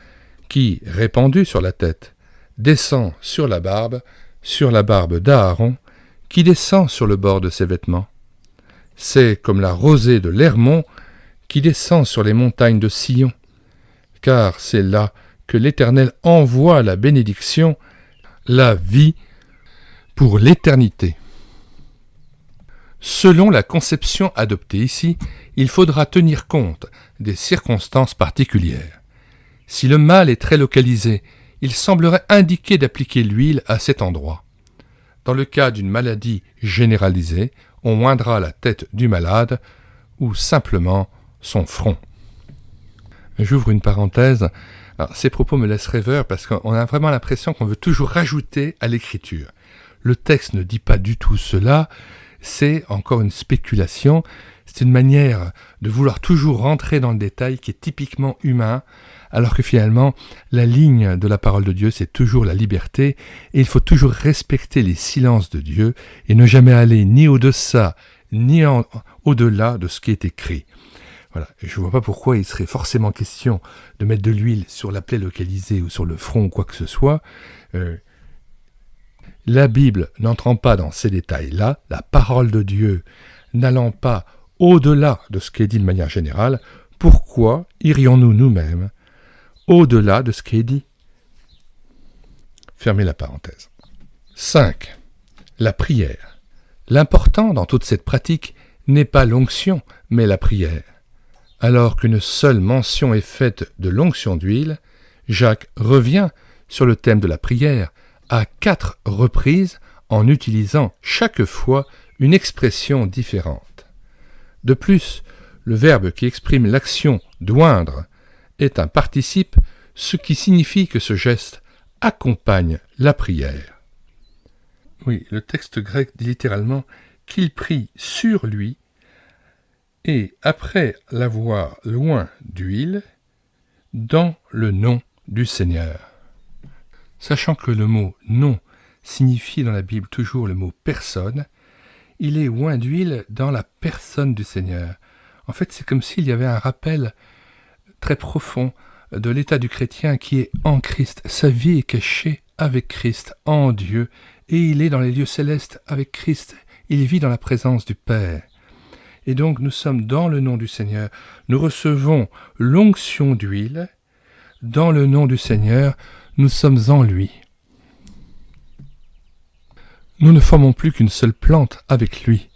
qui, répandue sur la tête, descend sur la barbe sur la barbe d'Aaron, qui descend sur le bord de ses vêtements. C'est comme la rosée de l'Hermon qui descend sur les montagnes de Sion, car c'est là que l'Éternel envoie la bénédiction, la vie pour l'éternité. Selon la conception adoptée ici, il faudra tenir compte des circonstances particulières. Si le mal est très localisé, il semblerait indiqué d'appliquer l'huile à cet endroit. Dans le cas d'une maladie généralisée, on oindra la tête du malade ou simplement son front. J'ouvre une parenthèse. Alors, ces propos me laissent rêveur parce qu'on a vraiment l'impression qu'on veut toujours rajouter à l'écriture. Le texte ne dit pas du tout cela, c'est encore une spéculation, c'est une manière de vouloir toujours rentrer dans le détail qui est typiquement humain, alors que finalement, la ligne de la parole de Dieu, c'est toujours la liberté, et il faut toujours respecter les silences de Dieu, et ne jamais aller ni au-deçà, ni au-delà de ce qui est écrit. Voilà. Je ne vois pas pourquoi il serait forcément question de mettre de l'huile sur la plaie localisée ou sur le front ou quoi que ce soit. La Bible n'entrant pas dans ces détails-là, la parole de Dieu n'allant pas au-delà de ce qui est dit de manière générale, pourquoi irions-nous nous-mêmes au-delà de ce qui est dit? Fermez la parenthèse. 5. La prière. L'important dans toute cette pratique n'est pas l'onction, mais la prière. Alors qu'une seule mention est faite de l'onction d'huile, Jacques revient sur le thème de la prière à 4 reprises en utilisant chaque fois une expression différente. De plus, le verbe qui exprime l'action d'oindre est un participe, ce qui signifie que ce geste accompagne la prière. Oui, le texte grec dit littéralement qu'il prie sur lui et après l'avoir loint d'huile, dans le nom du Seigneur. Sachant que le mot « nom » signifie dans la Bible toujours le mot « personne », il est oint d'huile dans la personne du Seigneur. En fait, c'est comme s'il y avait un rappel très profond de l'état du chrétien qui est en Christ. Sa vie est cachée avec Christ, en Dieu, et il est dans les lieux célestes avec Christ. Il vit dans la présence du Père. Et donc nous sommes dans le nom du Seigneur. Nous recevons l'onction d'huile. Dans le nom du Seigneur, nous sommes en lui. Nous ne formons plus qu'une seule plante avec lui.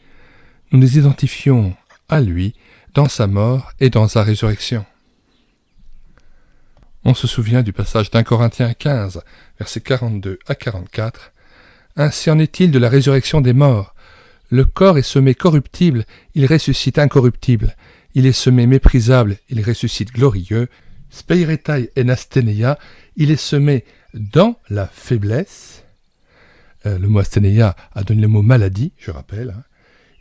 Nous nous identifions à lui dans sa mort et dans sa résurrection. On se souvient du passage d'1 Corinthiens 15, versets 42 à 44. « Ainsi en est-il de la résurrection des morts. Le corps est semé corruptible, il ressuscite incorruptible. Il est semé méprisable, il ressuscite glorieux. Speiretai en asthénéia, il est semé dans la faiblesse. » Le mot asthénéia a donné le mot maladie, je rappelle.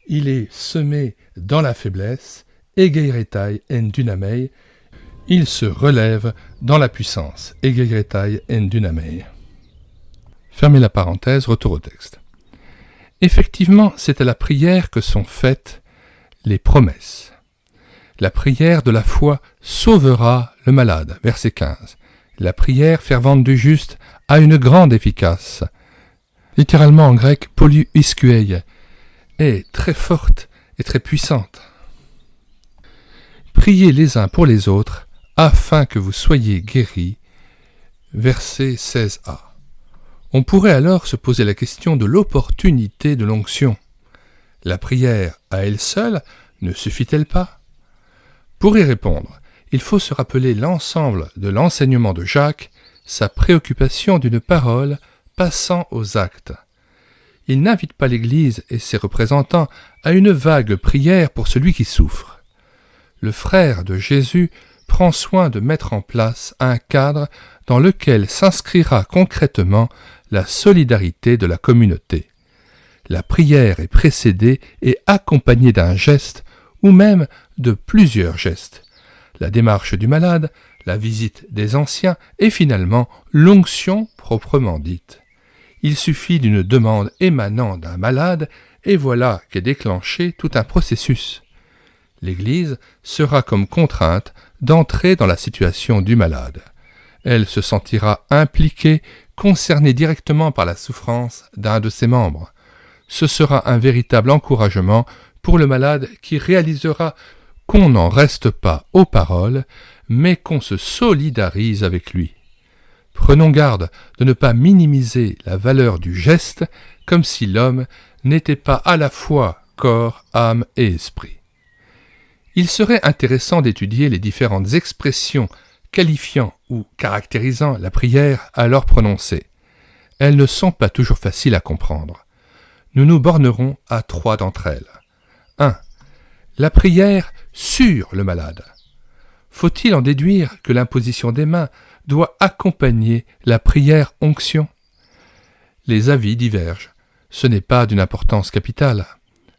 Il est semé dans la faiblesse. Egeiretai en dynamei, il se relève dans la puissance. Egeiretai en dynamei. Fermez la parenthèse, retour au texte. Effectivement, c'est à la prière que sont faites les promesses. La prière de la foi sauvera le malade, verset 15. La prière fervente du juste a une grande efficace. Littéralement en grec, polyu iskuei, est très forte et très puissante. Priez les uns pour les autres, afin que vous soyez guéris. Verset 16a. On pourrait alors se poser la question de l'opportunité de l'onction. La prière, à elle seule, ne suffit-elle pas? Pour y répondre, il faut se rappeler l'ensemble de l'enseignement de Jacques, sa préoccupation d'une parole passant aux actes. Il n'invite pas l'Église et ses représentants à une vague prière pour celui qui souffre. Le frère de Jésus prend soin de mettre en place un cadre dans lequel s'inscrira concrètement la solidarité de la communauté. La prière est précédée et accompagnée d'un geste ou même de plusieurs gestes. La démarche du malade, la visite des anciens et finalement l'onction proprement dite. Il suffit d'une demande émanant d'un malade et voilà qu'est déclenché tout un processus. L'Église sera comme contrainte d'entrer dans la situation du malade. Elle se sentira impliquée, concernée directement par la souffrance d'un de ses membres. Ce sera un véritable encouragement pour le malade qui réalisera qu'on n'en reste pas aux paroles, mais qu'on se solidarise avec lui. Prenons garde de ne pas minimiser la valeur du geste, comme si l'homme n'était pas à la fois corps, âme et esprit. Il serait intéressant d'étudier les différentes expressions qualifiant ou caractérisant la prière alors prononcée. Elles ne sont pas toujours faciles à comprendre. Nous nous bornerons à 3 d'entre elles. 1. La prière sur le malade. Faut-il en déduire que l'imposition des mains doit accompagner la prière onction? Les avis divergent. Ce n'est pas d'une importance capitale.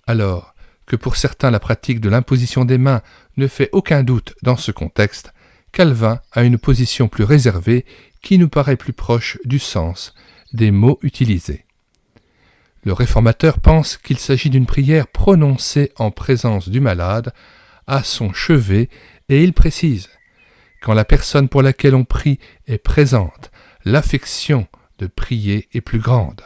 Alors que pour certains la pratique de l'imposition des mains ne fait aucun doute dans ce contexte, Calvin a une position plus réservée qui nous paraît plus proche du sens des mots utilisés. Le réformateur pense qu'il s'agit d'une prière prononcée en présence du malade, à son chevet, et il précise « Quand la personne pour laquelle on prie est présente, l'affection de prier est plus grande ».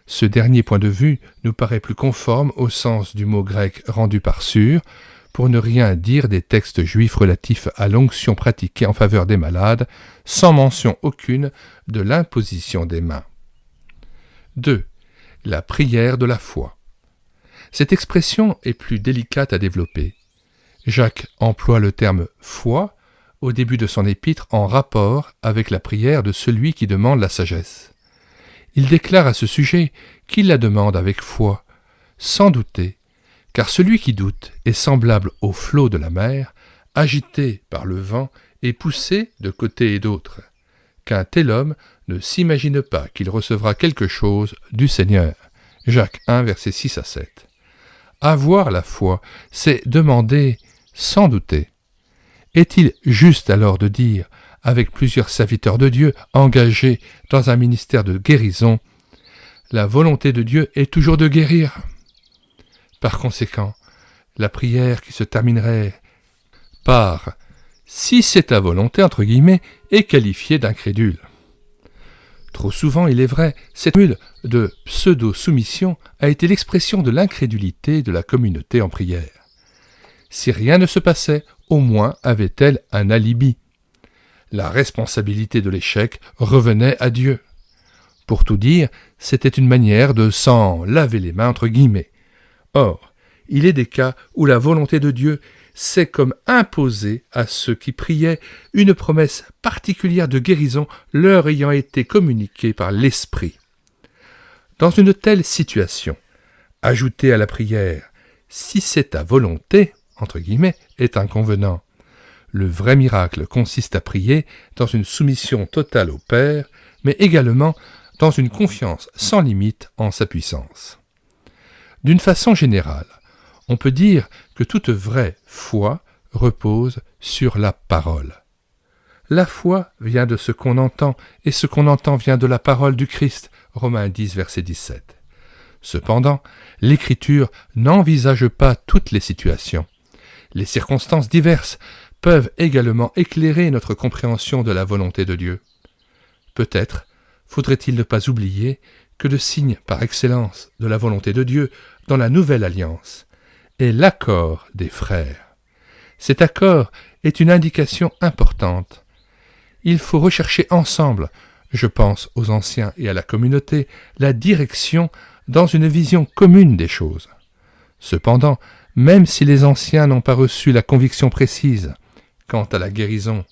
Ce dernier point de vue nous paraît plus conforme au sens du mot grec rendu par sûr, pour ne rien dire des textes juifs relatifs à l'onction pratiquée en faveur des malades, sans mention aucune de l'imposition des mains. 2. La prière de la foi. Cette expression est plus délicate à développer. Jacques emploie le terme « foi » au début de son épître en rapport avec la prière de celui qui demande la sagesse. Il déclare à ce sujet qu'il la demande avec foi, sans douter, car celui qui doute est semblable au flot de la mer, agité par le vent et poussé de côté et d'autre, qu'un tel homme ne s'imagine pas qu'il recevra quelque chose du Seigneur. Jacques 1, versets 6 à 7. Avoir la foi, c'est demander sans douter. Est-il juste alors de dire, avec plusieurs serviteurs de Dieu engagés dans un ministère de guérison, la volonté de Dieu est toujours de guérir? Par conséquent, la prière qui se terminerait par « si c'est ta volonté » entre guillemets est qualifiée d'incrédule. Trop souvent, il est vrai, cette formule de pseudo-soumission a été l'expression de l'incrédulité de la communauté en prière. Si rien ne se passait, au moins avait-elle un alibi. La responsabilité de l'échec revenait à Dieu. Pour tout dire, c'était une manière de s'en laver les mains entre guillemets. Or, il est des cas où la volonté de Dieu s'est comme imposée à ceux qui priaient une promesse particulière de guérison leur ayant été communiquée par l'Esprit. Dans une telle situation, ajouter à la prière « si c'est ta volonté » entre guillemets, est inconvenant. Le vrai miracle consiste à prier dans une soumission totale au Père, mais également dans une confiance sans limite en sa puissance. D'une façon générale, on peut dire que toute vraie foi repose sur la parole. La foi vient de ce qu'on entend, et ce qu'on entend vient de la parole du Christ, Romains 10, verset 17. Cependant, l'Écriture n'envisage pas toutes les situations. Les circonstances diverses peuvent également éclairer notre compréhension de la volonté de Dieu. Peut-être faudrait-il ne pas oublier que le signe par excellence de la volonté de Dieu dans la Nouvelle Alliance est l'accord des frères. Cet accord est une indication importante. Il faut rechercher ensemble, je pense aux anciens et à la communauté, la direction dans une vision commune des choses. Cependant, même si les anciens n'ont pas reçu la conviction précise quant à la guérison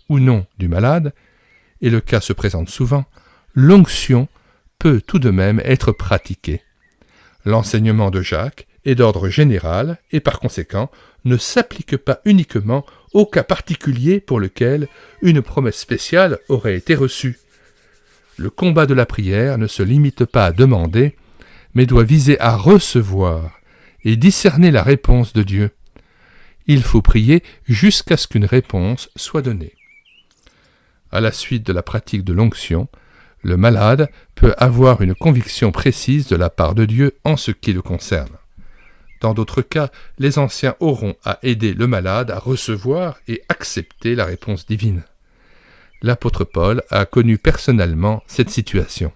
ou non du malade, et le cas se présente souvent, l'onction peut tout de même être pratiquée. L'enseignement de Jacques est d'ordre général et par conséquent ne s'applique pas uniquement au cas particulier pour lequel une promesse spéciale aurait été reçue. Le combat de la prière ne se limite pas à demander, mais doit viser à recevoir et discerner la réponse de Dieu. Il faut prier jusqu'à ce qu'une réponse soit donnée. À la suite de la pratique de l'onction, le malade peut avoir une conviction précise de la part de Dieu en ce qui le concerne. Dans d'autres cas, les anciens auront à aider le malade à recevoir et accepter la réponse divine. l'apôtre Paul a connu personnellement cette situation.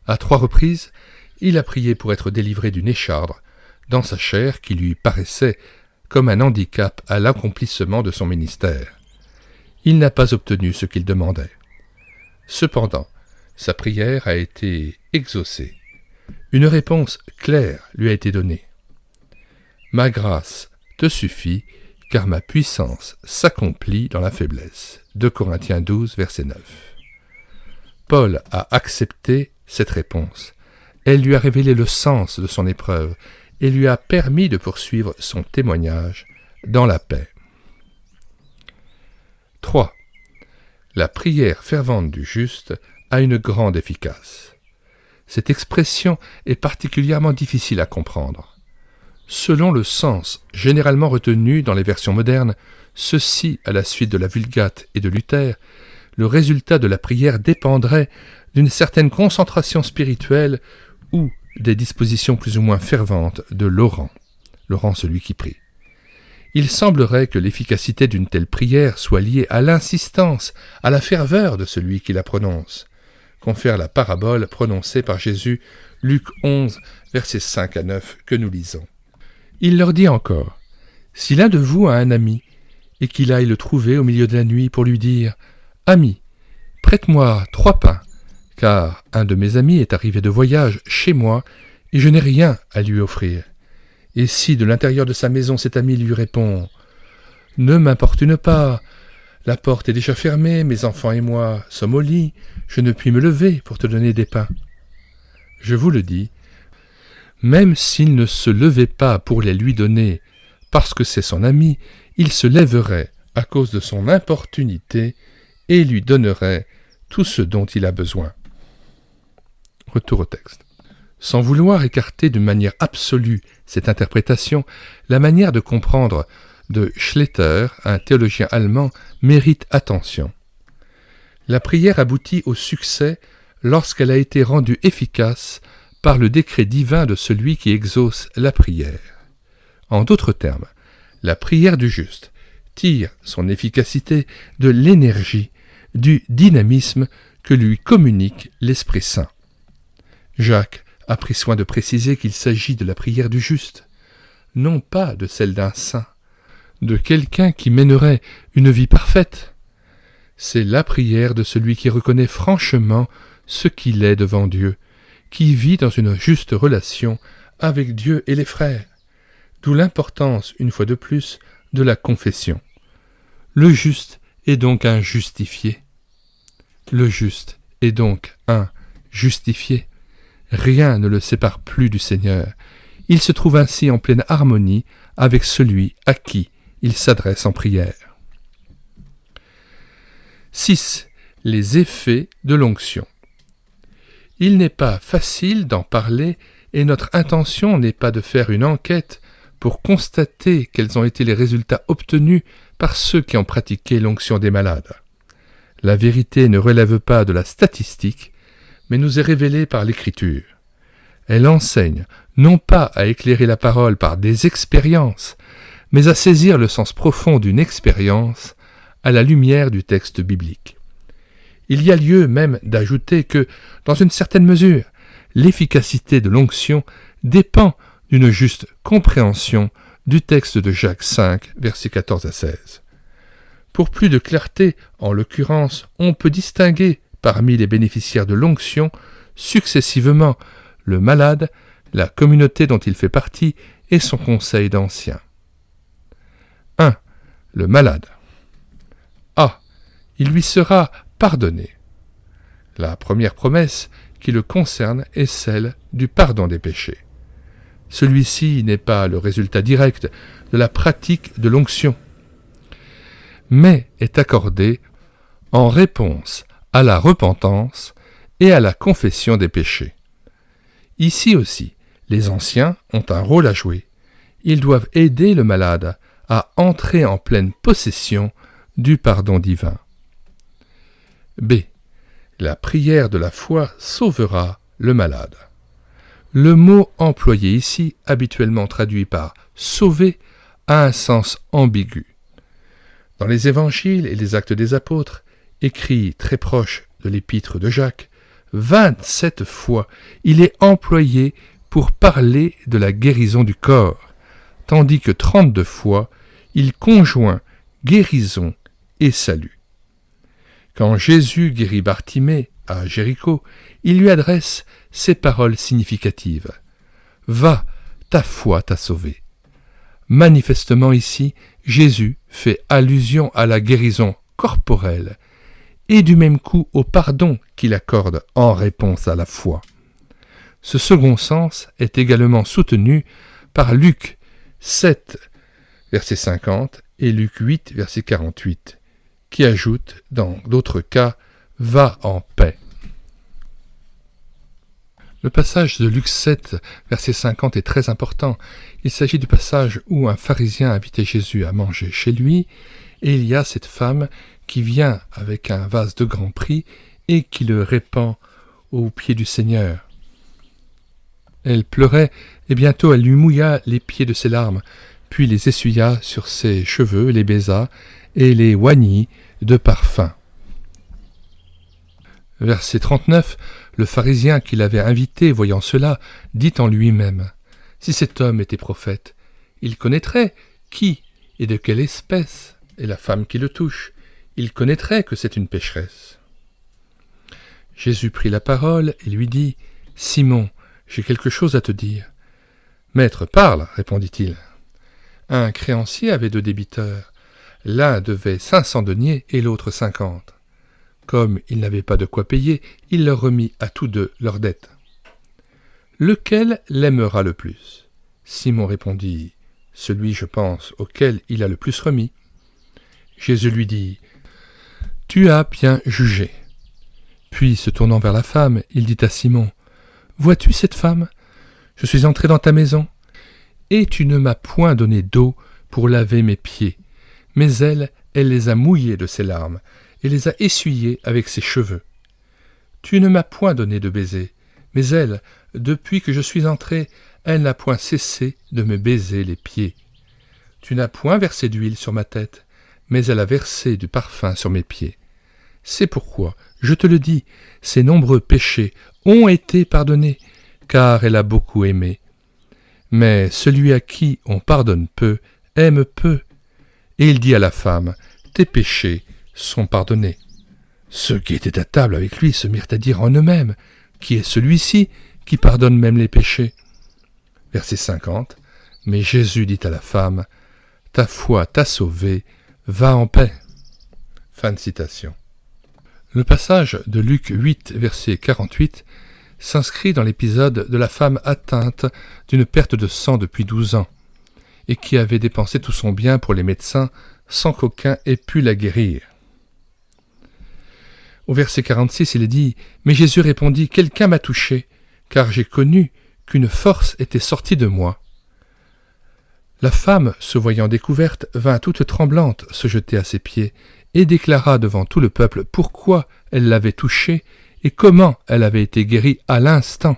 À 3 reprises, il a prié pour être délivré d'une écharde dans sa chair qui lui paraissait comme un handicap à l'accomplissement de son ministère. Il n'a pas obtenu ce qu'il demandait. Cependant, sa prière a été exaucée. Une réponse claire lui a été donnée. « Ma grâce te suffit, car ma puissance s'accomplit dans la faiblesse. » 2 Corinthiens 12, verset 9. Paul a accepté cette réponse. Elle lui a révélé le sens de son épreuve et lui a permis de poursuivre son témoignage dans la paix. 3. La prière fervente du juste a une grande efficace. Cette expression est particulièrement difficile à comprendre. Selon le sens généralement retenu dans les versions modernes, ceci à la suite de la Vulgate et de Luther, le résultat de la prière dépendrait d'une certaine concentration spirituelle ou des dispositions plus ou moins ferventes de Laurent, celui qui prie. Il semblerait que l'efficacité d'une telle prière soit liée à l'insistance, à la ferveur de celui qui la prononce, confère la parabole prononcée par Jésus, Luc 11, versets 5 à 9, que nous lisons. Il leur dit encore, « Si l'un de vous a un ami, et qu'il aille le trouver au milieu de la nuit pour lui dire, « Ami, prête-moi 3 pains, car un de mes amis est arrivé de voyage chez moi, et je n'ai rien à lui offrir. » Et si de l'intérieur de sa maison cet ami lui répond, « Ne m'importune pas, la porte est déjà fermée, mes enfants et moi sommes au lit, je ne puis me lever pour te donner des pains. » Je vous le dis, même s'il ne se levait pas pour les lui donner, parce que c'est son ami, il se lèverait à cause de son importunité et lui donnerait tout ce dont il a besoin. Retour au texte. Sans vouloir écarter d'une manière absolue cette interprétation, la manière de comprendre de Schletter, un théologien allemand, mérite attention. La prière aboutit au succès lorsqu'elle a été rendue efficace par le décret divin de celui qui exauce la prière. En d'autres termes, la prière du juste tire son efficacité de l'énergie, du dynamisme que lui communique l'Esprit Saint. Jacques a pris soin de préciser qu'il s'agit de la prière du juste, non pas de celle d'un saint, de quelqu'un qui mènerait une vie parfaite. C'est la prière de celui qui reconnaît franchement ce qu'il est devant Dieu, qui vit dans une juste relation avec Dieu et les frères, d'où l'importance, une fois de plus, de la confession. Le juste est donc un justifié. Le juste est donc un justifié. Rien ne le sépare plus du Seigneur. Il se trouve ainsi en pleine harmonie avec celui à qui il s'adresse en prière. 6. Les effets de l'onction. Il n'est pas facile d'en parler et notre intention n'est pas de faire une enquête pour constater quels ont été les résultats obtenus par ceux qui ont pratiqué l'onction des malades. La vérité ne relève pas de la statistique, mais nous est révélée par l'Écriture. Elle enseigne non pas à éclairer la parole par des expériences, mais à saisir le sens profond d'une expérience à la lumière du texte biblique. Il y a lieu même d'ajouter que, dans une certaine mesure, l'efficacité de l'onction dépend d'une juste compréhension du texte de Jacques 5, versets 14 à 16. Pour plus de clarté, en l'occurrence, on peut distinguer parmi les bénéficiaires de l'onction successivement le malade, la communauté dont il fait partie et son conseil d'anciens. 1. Le malade. A. Il lui sera pardonné. La première promesse qui le concerne est celle du pardon des péchés. Celui-ci n'est pas le résultat direct de la pratique de l'onction, mais est accordé en réponse à la repentance et à la confession des péchés. Ici aussi, les anciens ont un rôle à jouer. Ils doivent aider le malade à entrer en pleine possession du pardon divin. B. La prière de la foi sauvera le malade. Le mot employé ici, habituellement traduit par « sauver », a un sens ambigu. Dans les évangiles et les actes des apôtres, écrits très proches de l'épître de Jacques, 27 fois il est employé pour parler de la guérison du corps, tandis que 32 fois il conjoint guérison et salut. Quand Jésus guérit Bartimée à Jéricho, il lui adresse ces paroles significatives. « Va, ta foi t'a sauvé ». Manifestement ici, Jésus fait allusion à la guérison corporelle et du même coup au pardon qu'il accorde en réponse à la foi. Ce second sens est également soutenu par Luc 7, verset 50 et Luc 8, verset 48, qui ajoute, dans d'autres cas, « Va en paix ». Le passage de Luc 7, verset 50 est très important. Il s'agit du passage où un pharisien invitait Jésus à manger chez lui, et il y a cette femme qui vient avec un vase de grand prix et qui le répand aux pieds du Seigneur. Elle pleurait, et bientôt elle lui mouilla les pieds de ses larmes, puis les essuya sur ses cheveux, les baisa, et les oignit de parfum. Verset 39, le pharisien qui l'avait invité, voyant cela, dit en lui-même, « Si cet homme était prophète, il connaîtrait qui et de quelle espèce est la femme qui le touche. Il connaîtrait que c'est une pécheresse. » Jésus prit la parole et lui dit, « Simon, j'ai quelque chose à te dire. »« Maître, parle, répondit-il. Un créancier avait 2 débiteurs. L'un devait 500 deniers et l'autre 50. Comme il n'avait pas de quoi payer, il leur remit à tous 2 leurs dettes. Lequel l'aimera le plus ? Simon répondit, « Celui, je pense, auquel il a le plus remis. » Jésus lui dit, « Tu as bien jugé. » Puis, se tournant vers la femme, il dit à Simon, « Vois-tu cette femme ? Je suis entré dans ta maison, et tu ne m'as point donné d'eau pour laver mes pieds, mais elle les a mouillés de ses larmes, et les a essuyés avec ses cheveux. Tu ne m'as point donné de baiser, mais elle, depuis que je suis entré, elle n'a point cessé de me baiser les pieds. Tu n'as point versé d'huile sur ma tête, mais elle a versé du parfum sur mes pieds. C'est pourquoi, je te le dis, ses nombreux péchés ont été pardonnés, car elle a beaucoup aimé. Mais celui à qui on pardonne peu, aime peu. Et il dit à la femme, « Tes péchés sont pardonnés. » Ceux qui étaient à table avec lui se mirent à dire en eux-mêmes, « Qui est celui-ci qui pardonne même les péchés ?» Verset 50. Mais Jésus dit à la femme, « Ta foi t'a sauvée, va en paix. » Fin de citation. Le passage de Luc 8, verset 48, s'inscrit dans l'épisode de la femme atteinte d'une perte de sang depuis 12 ans, et qui avait dépensé tout son bien pour les médecins sans qu'aucun ait pu la guérir. Au verset 46, il est dit « Mais Jésus répondit, quelqu'un m'a touché, car j'ai connu qu'une force était sortie de moi. » La femme, se voyant découverte, vint toute tremblante se jeter à ses pieds et déclara devant tout le peuple pourquoi elle l'avait touché et comment elle avait été guérie à l'instant.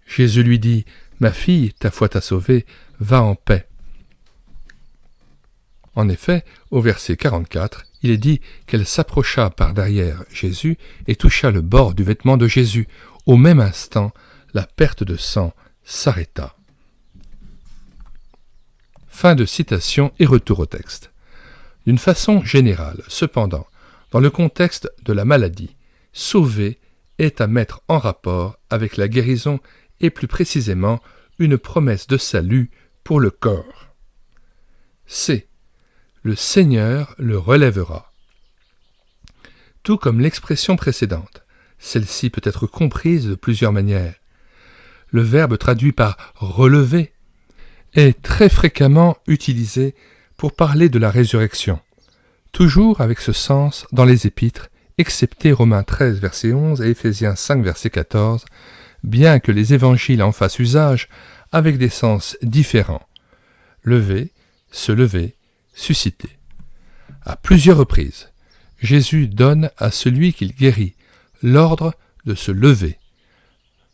Jésus lui dit « Ma fille, ta foi t'a sauvée, va en paix. » En effet, au verset 44, il est dit qu'elle s'approcha par derrière Jésus et toucha le bord du vêtement de Jésus. Au même instant, la perte de sang s'arrêta. Fin de citation et retour au texte. D'une façon générale, cependant, dans le contexte de la maladie, sauver est à mettre en rapport avec la guérison et plus précisément une promesse de salut pour le corps. C. Le Seigneur le relèvera. Tout comme l'expression précédente, celle-ci peut être comprise de plusieurs manières. Le verbe traduit par « relever » est très fréquemment utilisé pour parler de la résurrection, toujours avec ce sens dans les épîtres, excepté Romains 13, verset 11 et Éphésiens 5, verset 14, bien que les évangiles en fassent usage avec des sens différents. Lever, se lever, susciter. À plusieurs reprises, Jésus donne à celui qu'il guérit l'ordre de se lever.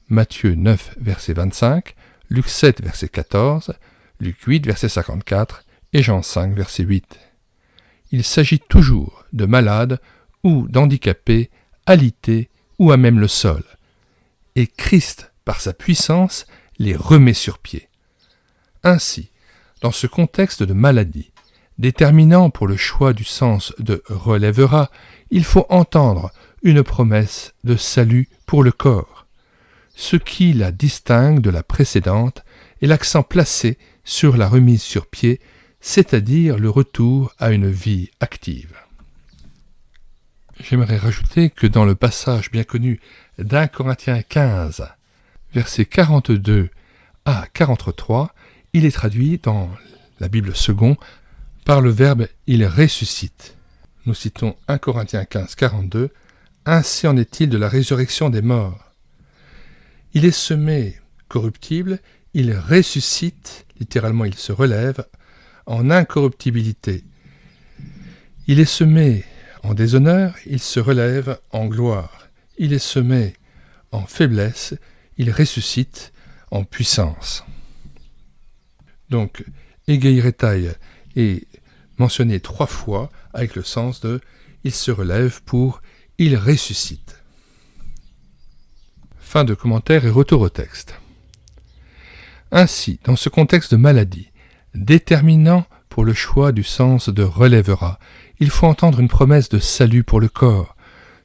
Matthieu 9, verset 25, Luc 7, verset 14, Luc 8, verset 54 et Jean 5, verset 8. il s'agit toujours de malades ou d'handicapés, alités ou à même le sol. Et Christ, par sa puissance, les remet sur pied. Ainsi, dans ce contexte de maladie, déterminant pour le choix du sens de « relèvera », il faut entendre une promesse de salut pour le corps. Ce qui la distingue de la précédente est l'accent placé sur la remise sur pied, c'est-à-dire le retour à une vie active. J'aimerais rajouter que dans le passage bien connu d'1 Corinthiens 15, versets 42 à 43, il est traduit dans la Bible second par le verbe « il ressuscite ». Nous citons 1 Corinthiens 15, 42, « Ainsi en est-il de la résurrection des morts. Il est semé corruptible, il ressuscite, littéralement il se relève, en incorruptibilité. Il est semé en déshonneur, il se relève en gloire. Il est semé en faiblesse, il ressuscite en puissance. » Donc, Egeiretai est mentionné 3 fois avec le sens de « il se relève » pour « il ressuscite ». Fin de commentaire et retour au texte. Ainsi, dans ce contexte de maladie, déterminant pour le choix du sens de « relèvera », il faut entendre une promesse de salut pour le corps.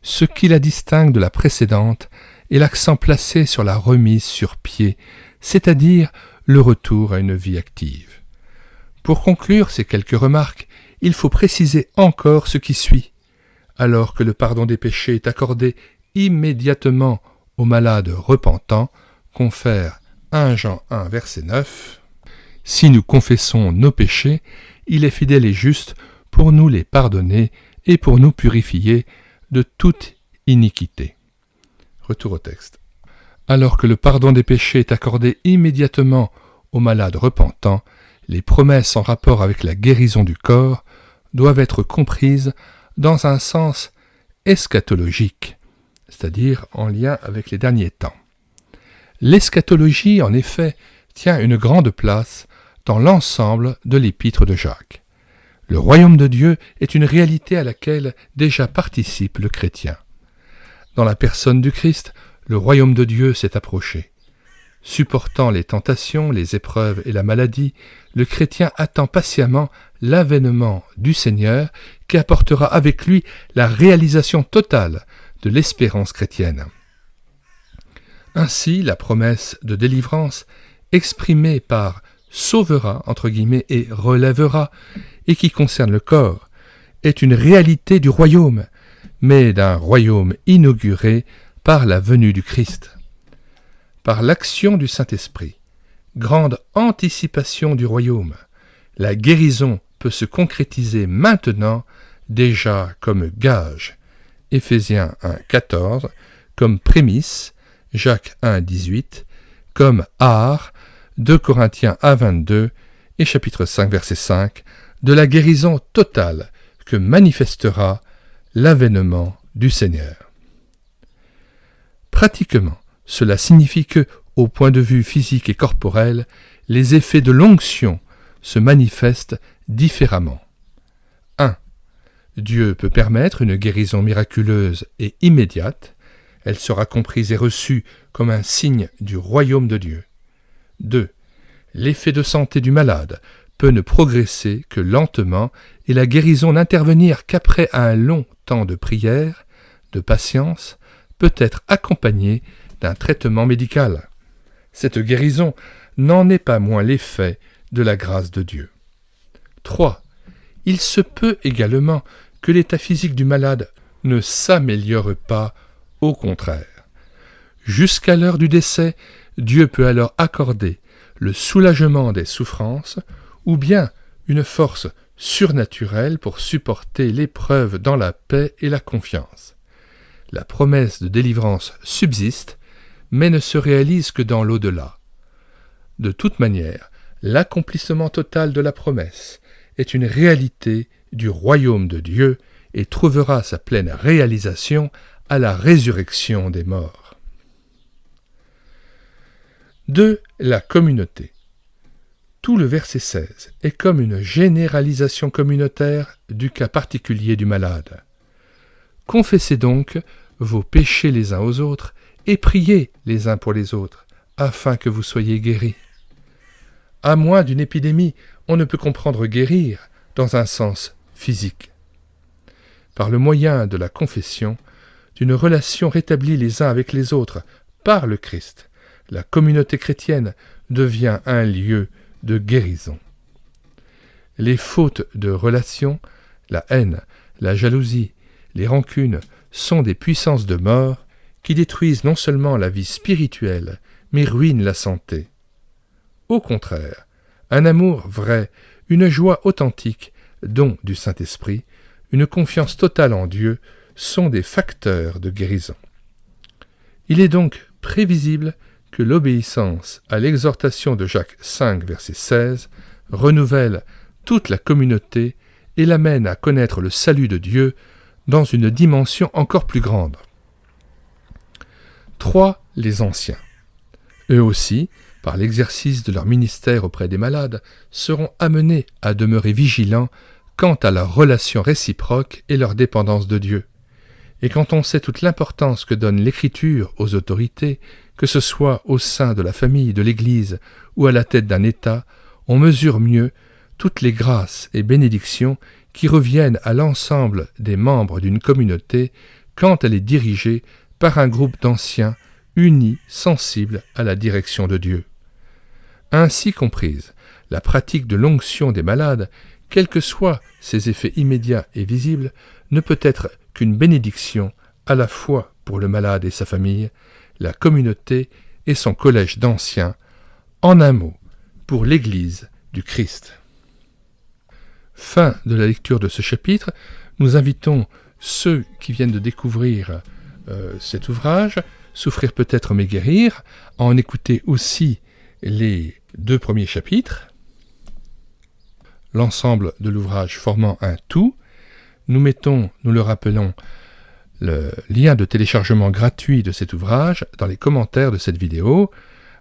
Ce qui la distingue de la précédente est l'accent placé sur la remise sur pied, c'est-à-dire le retour à une vie active. Pour conclure ces quelques remarques, il faut préciser encore ce qui suit. Alors que le pardon des péchés est accordé immédiatement aux malades repentants, confère 1 Jean 1, verset 9, « Si nous confessons nos péchés, il est fidèle et juste pour nous les pardonner et pour nous purifier de toute iniquité. » Retour au texte. Alors que le pardon des péchés est accordé immédiatement aux malades repentants, les promesses en rapport avec la guérison du corps doivent être comprises dans un sens eschatologique, c'est-à-dire en lien avec les derniers temps. L'eschatologie, en effet, tient une grande place dans l'ensemble de l'épître de Jacques. Le royaume de Dieu est une réalité à laquelle déjà participe le chrétien. Dans la personne du Christ, le royaume de Dieu s'est approché. Supportant les tentations, les épreuves et la maladie, le chrétien attend patiemment l'avènement du Seigneur qui apportera avec lui la réalisation totale de l'espérance chrétienne. Ainsi, la promesse de délivrance, exprimée par « sauvera » entre guillemets et « relèvera » et qui concerne le corps, est une réalité du royaume, mais d'un royaume inauguré par la venue du Christ. Par l'action du Saint-Esprit, grande anticipation du royaume, la guérison peut se concrétiser maintenant déjà comme gage, Éphésiens 1, 14, comme prémisse, Jacques 1, 18, comme art, 2 Corinthiens 1, 22 et chapitre 5, verset 5, de la guérison totale que manifestera l'avènement du Seigneur. Pratiquement, cela signifie que, au point de vue physique et corporel, les effets de l'onction se manifestent différemment. 1. Dieu peut permettre une guérison miraculeuse et immédiate. Elle sera comprise et reçue comme un signe du royaume de Dieu. 2. L'effet de santé du malade peut ne progresser que lentement et la guérison n'intervenir qu'après un long temps de prière, de patience, peut être accompagnée d'un traitement médical. Cette guérison n'en est pas moins l'effet de la grâce de Dieu. 3. Il se peut également que l'état physique du malade ne s'améliore pas, au contraire. Jusqu'à l'heure du décès, Dieu peut alors accorder le soulagement des souffrances ou bien une force surnaturelle pour supporter l'épreuve dans la paix et la confiance. La promesse de délivrance subsiste, mais ne se réalise que dans l'au-delà. De toute manière, l'accomplissement total de la promesse est une réalité du royaume de Dieu et trouvera sa pleine réalisation à la résurrection des morts. 2. La communauté. Tout le verset 16 est comme une généralisation communautaire du cas particulier du malade. Confessez donc vos péchés les uns aux autres et priez les uns pour les autres, afin que vous soyez guéris. À moins d'une épidémie, on ne peut comprendre guérir dans un sens physique. Par le moyen de la confession, d'une relation rétablie les uns avec les autres par le Christ, la communauté chrétienne devient un lieu de guérison. Les fautes de relation, la haine, la jalousie, les rancunes sont des puissances de mort qui détruisent non seulement la vie spirituelle, mais ruinent la santé. Au contraire, un amour vrai, une joie authentique, don du Saint-Esprit, une confiance totale en Dieu sont des facteurs de guérison. Il est donc prévisible que l'obéissance à l'exhortation de Jacques 5, verset 16, renouvelle toute la communauté et l'amène à connaître le salut de Dieu dans une dimension encore plus grande. 3. Les anciens. Eux aussi, par l'exercice de leur ministère auprès des malades, seront amenés à demeurer vigilants quant à leur relation réciproque et leur dépendance de Dieu. Et quand on sait toute l'importance que donne l'Écriture aux autorités, que ce soit au sein de la famille, de l'Église ou à la tête d'un État, on mesure mieux toutes les grâces et bénédictions qui reviennent à l'ensemble des membres d'une communauté quand elle est dirigée par un groupe d'anciens unis, sensibles à la direction de Dieu. Ainsi comprise, la pratique de l'onction des malades, quels que soient ses effets immédiats et visibles, ne peut être qu'une bénédiction à la fois pour le malade et sa famille, la communauté et son collège d'anciens, en un mot, pour l'Église du Christ. Fin de la lecture de ce chapitre. Nous invitons ceux qui viennent de découvrir cet ouvrage, Souffrir peut-être mais guérir, à en écouter aussi les 2 premiers chapitres, l'ensemble de l'ouvrage formant un tout. Nous le rappelons, le lien de téléchargement gratuit de cet ouvrage dans les commentaires de cette vidéo,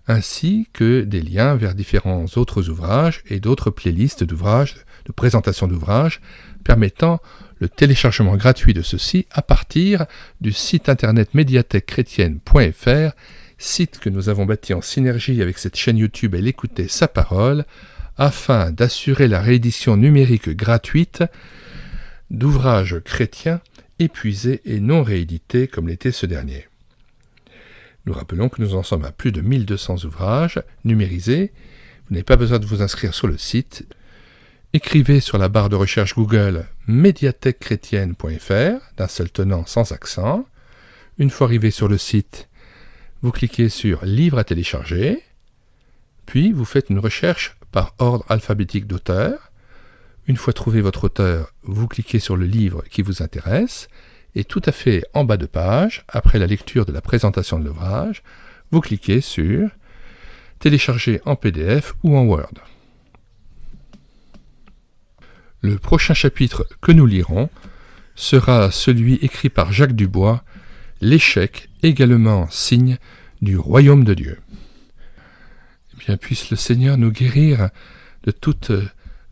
ainsi que des liens vers différents autres ouvrages et d'autres playlists d'ouvrages, de présentation d'ouvrages, permettant le téléchargement gratuit de ceux-ci à partir du site internet médiathèquechrétienne.fr, site que nous avons bâti en synergie avec cette chaîne YouTube et l'Écouter sa parole, afin d'assurer la réédition numérique gratuite d'ouvrages chrétiens épuisés et non réédités comme l'était ce dernier. Nous rappelons que nous en sommes à plus de 1200 ouvrages numérisés. Vous n'avez pas besoin de vous inscrire sur le site. Écrivez sur la barre de recherche Google médiathèquechrétienne.fr, d'un seul tenant sans accent. Une fois arrivé sur le site, vous cliquez sur Livres à télécharger, puis vous faites une recherche par ordre alphabétique d'auteur. Une fois trouvé votre auteur, vous cliquez sur le livre qui vous intéresse, et tout à fait en bas de page, après la lecture de la présentation de l'ouvrage, vous cliquez sur « Télécharger en PDF ou en Word ». Le prochain chapitre que nous lirons sera celui écrit par Jacques Dubois, « L'échec, également signe du royaume de Dieu ». Eh bien, puisse le Seigneur nous guérir de toutes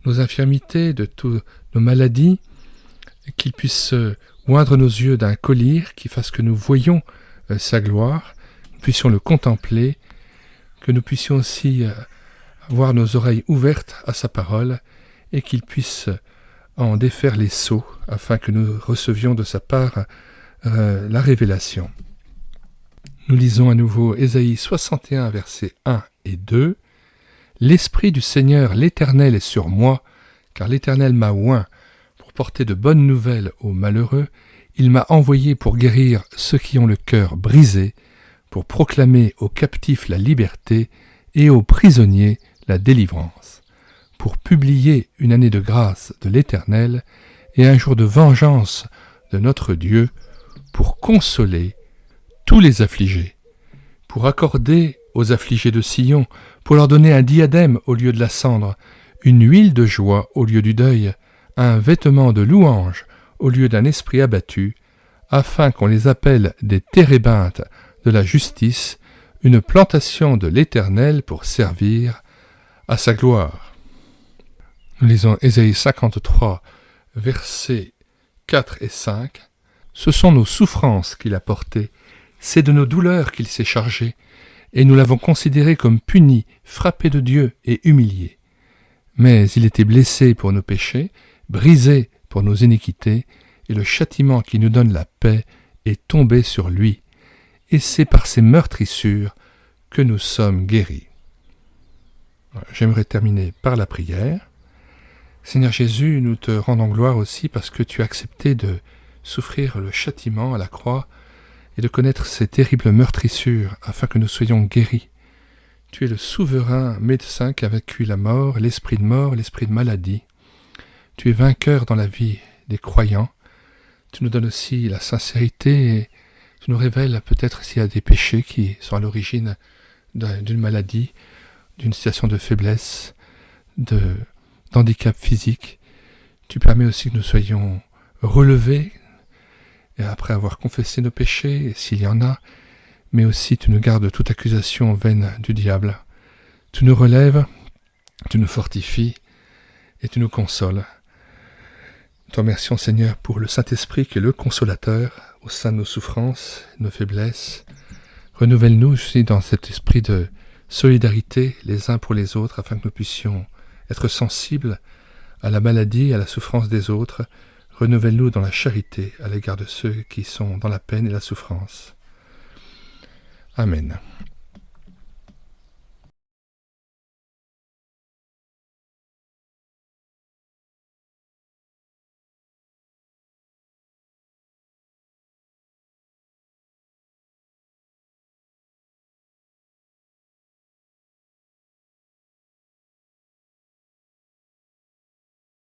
nos infirmités, de toutes nos maladies, qu'il puisse oindre nos yeux d'un collyre qui fasse que nous voyions sa gloire, nous puissions le contempler, que nous puissions aussi avoir nos oreilles ouvertes à sa parole et qu'il puisse en défaire les sceaux afin que nous recevions de sa part la révélation. Nous lisons à nouveau Ésaïe 61, versets 1 et 2. « L'Esprit du Seigneur l'Éternel est sur moi, car l'Éternel m'a oint pour porter de bonnes nouvelles aux malheureux. Il m'a envoyé pour guérir ceux qui ont le cœur brisé, pour proclamer aux captifs la liberté et aux prisonniers la délivrance, pour publier une année de grâce de l'Éternel et un jour de vengeance de notre Dieu, pour consoler tous les affligés, pour accorder aux affligés de Sion, pour leur donner un diadème au lieu de la cendre, une huile de joie au lieu du deuil, un vêtement de louange au lieu d'un esprit abattu, afin qu'on les appelle des térébintes de la justice, une plantation de l'Éternel pour servir à sa gloire. Nous lisons Ésaïe 53, versets 4 et 5. Ce sont nos souffrances qu'il a portées, c'est de nos douleurs qu'il s'est chargé, et nous l'avons considéré comme puni, frappé de Dieu et humilié. Mais il était blessé pour nos péchés, brisé pour nos iniquités, et le châtiment qui nous donne la paix est tombé sur lui, et c'est par ses meurtrissures que nous sommes guéris. J'aimerais terminer par la prière. Seigneur Jésus, nous te rendons gloire aussi parce que tu as accepté de souffrir le châtiment à la croix et de connaître ces terribles meurtrissures afin que nous soyons guéris. Tu es le souverain médecin qui a vaincu la mort, l'esprit de mort, l'esprit de maladie. Tu es vainqueur dans la vie des croyants. Tu nous donnes aussi la sincérité et tu nous révèles peut-être s'il y a des péchés qui sont à l'origine d'une maladie, d'une situation de faiblesse, d'handicap physique. Tu permets aussi que nous soyons relevés et après avoir confessé nos péchés, s'il y en a, mais aussi tu nous gardes de toute accusation vaine du diable. Tu nous relèves, tu nous fortifies et tu nous consoles. Nous te remercions, Seigneur, pour le Saint-Esprit qui est le consolateur au sein de nos souffrances, nos faiblesses. Renouvelle-nous aussi dans cet esprit de solidarité les uns pour les autres afin que nous puissions être sensibles à la maladie, à la souffrance des autres. Renouvelle-nous dans la charité à l'égard de ceux qui sont dans la peine et la souffrance. Amen.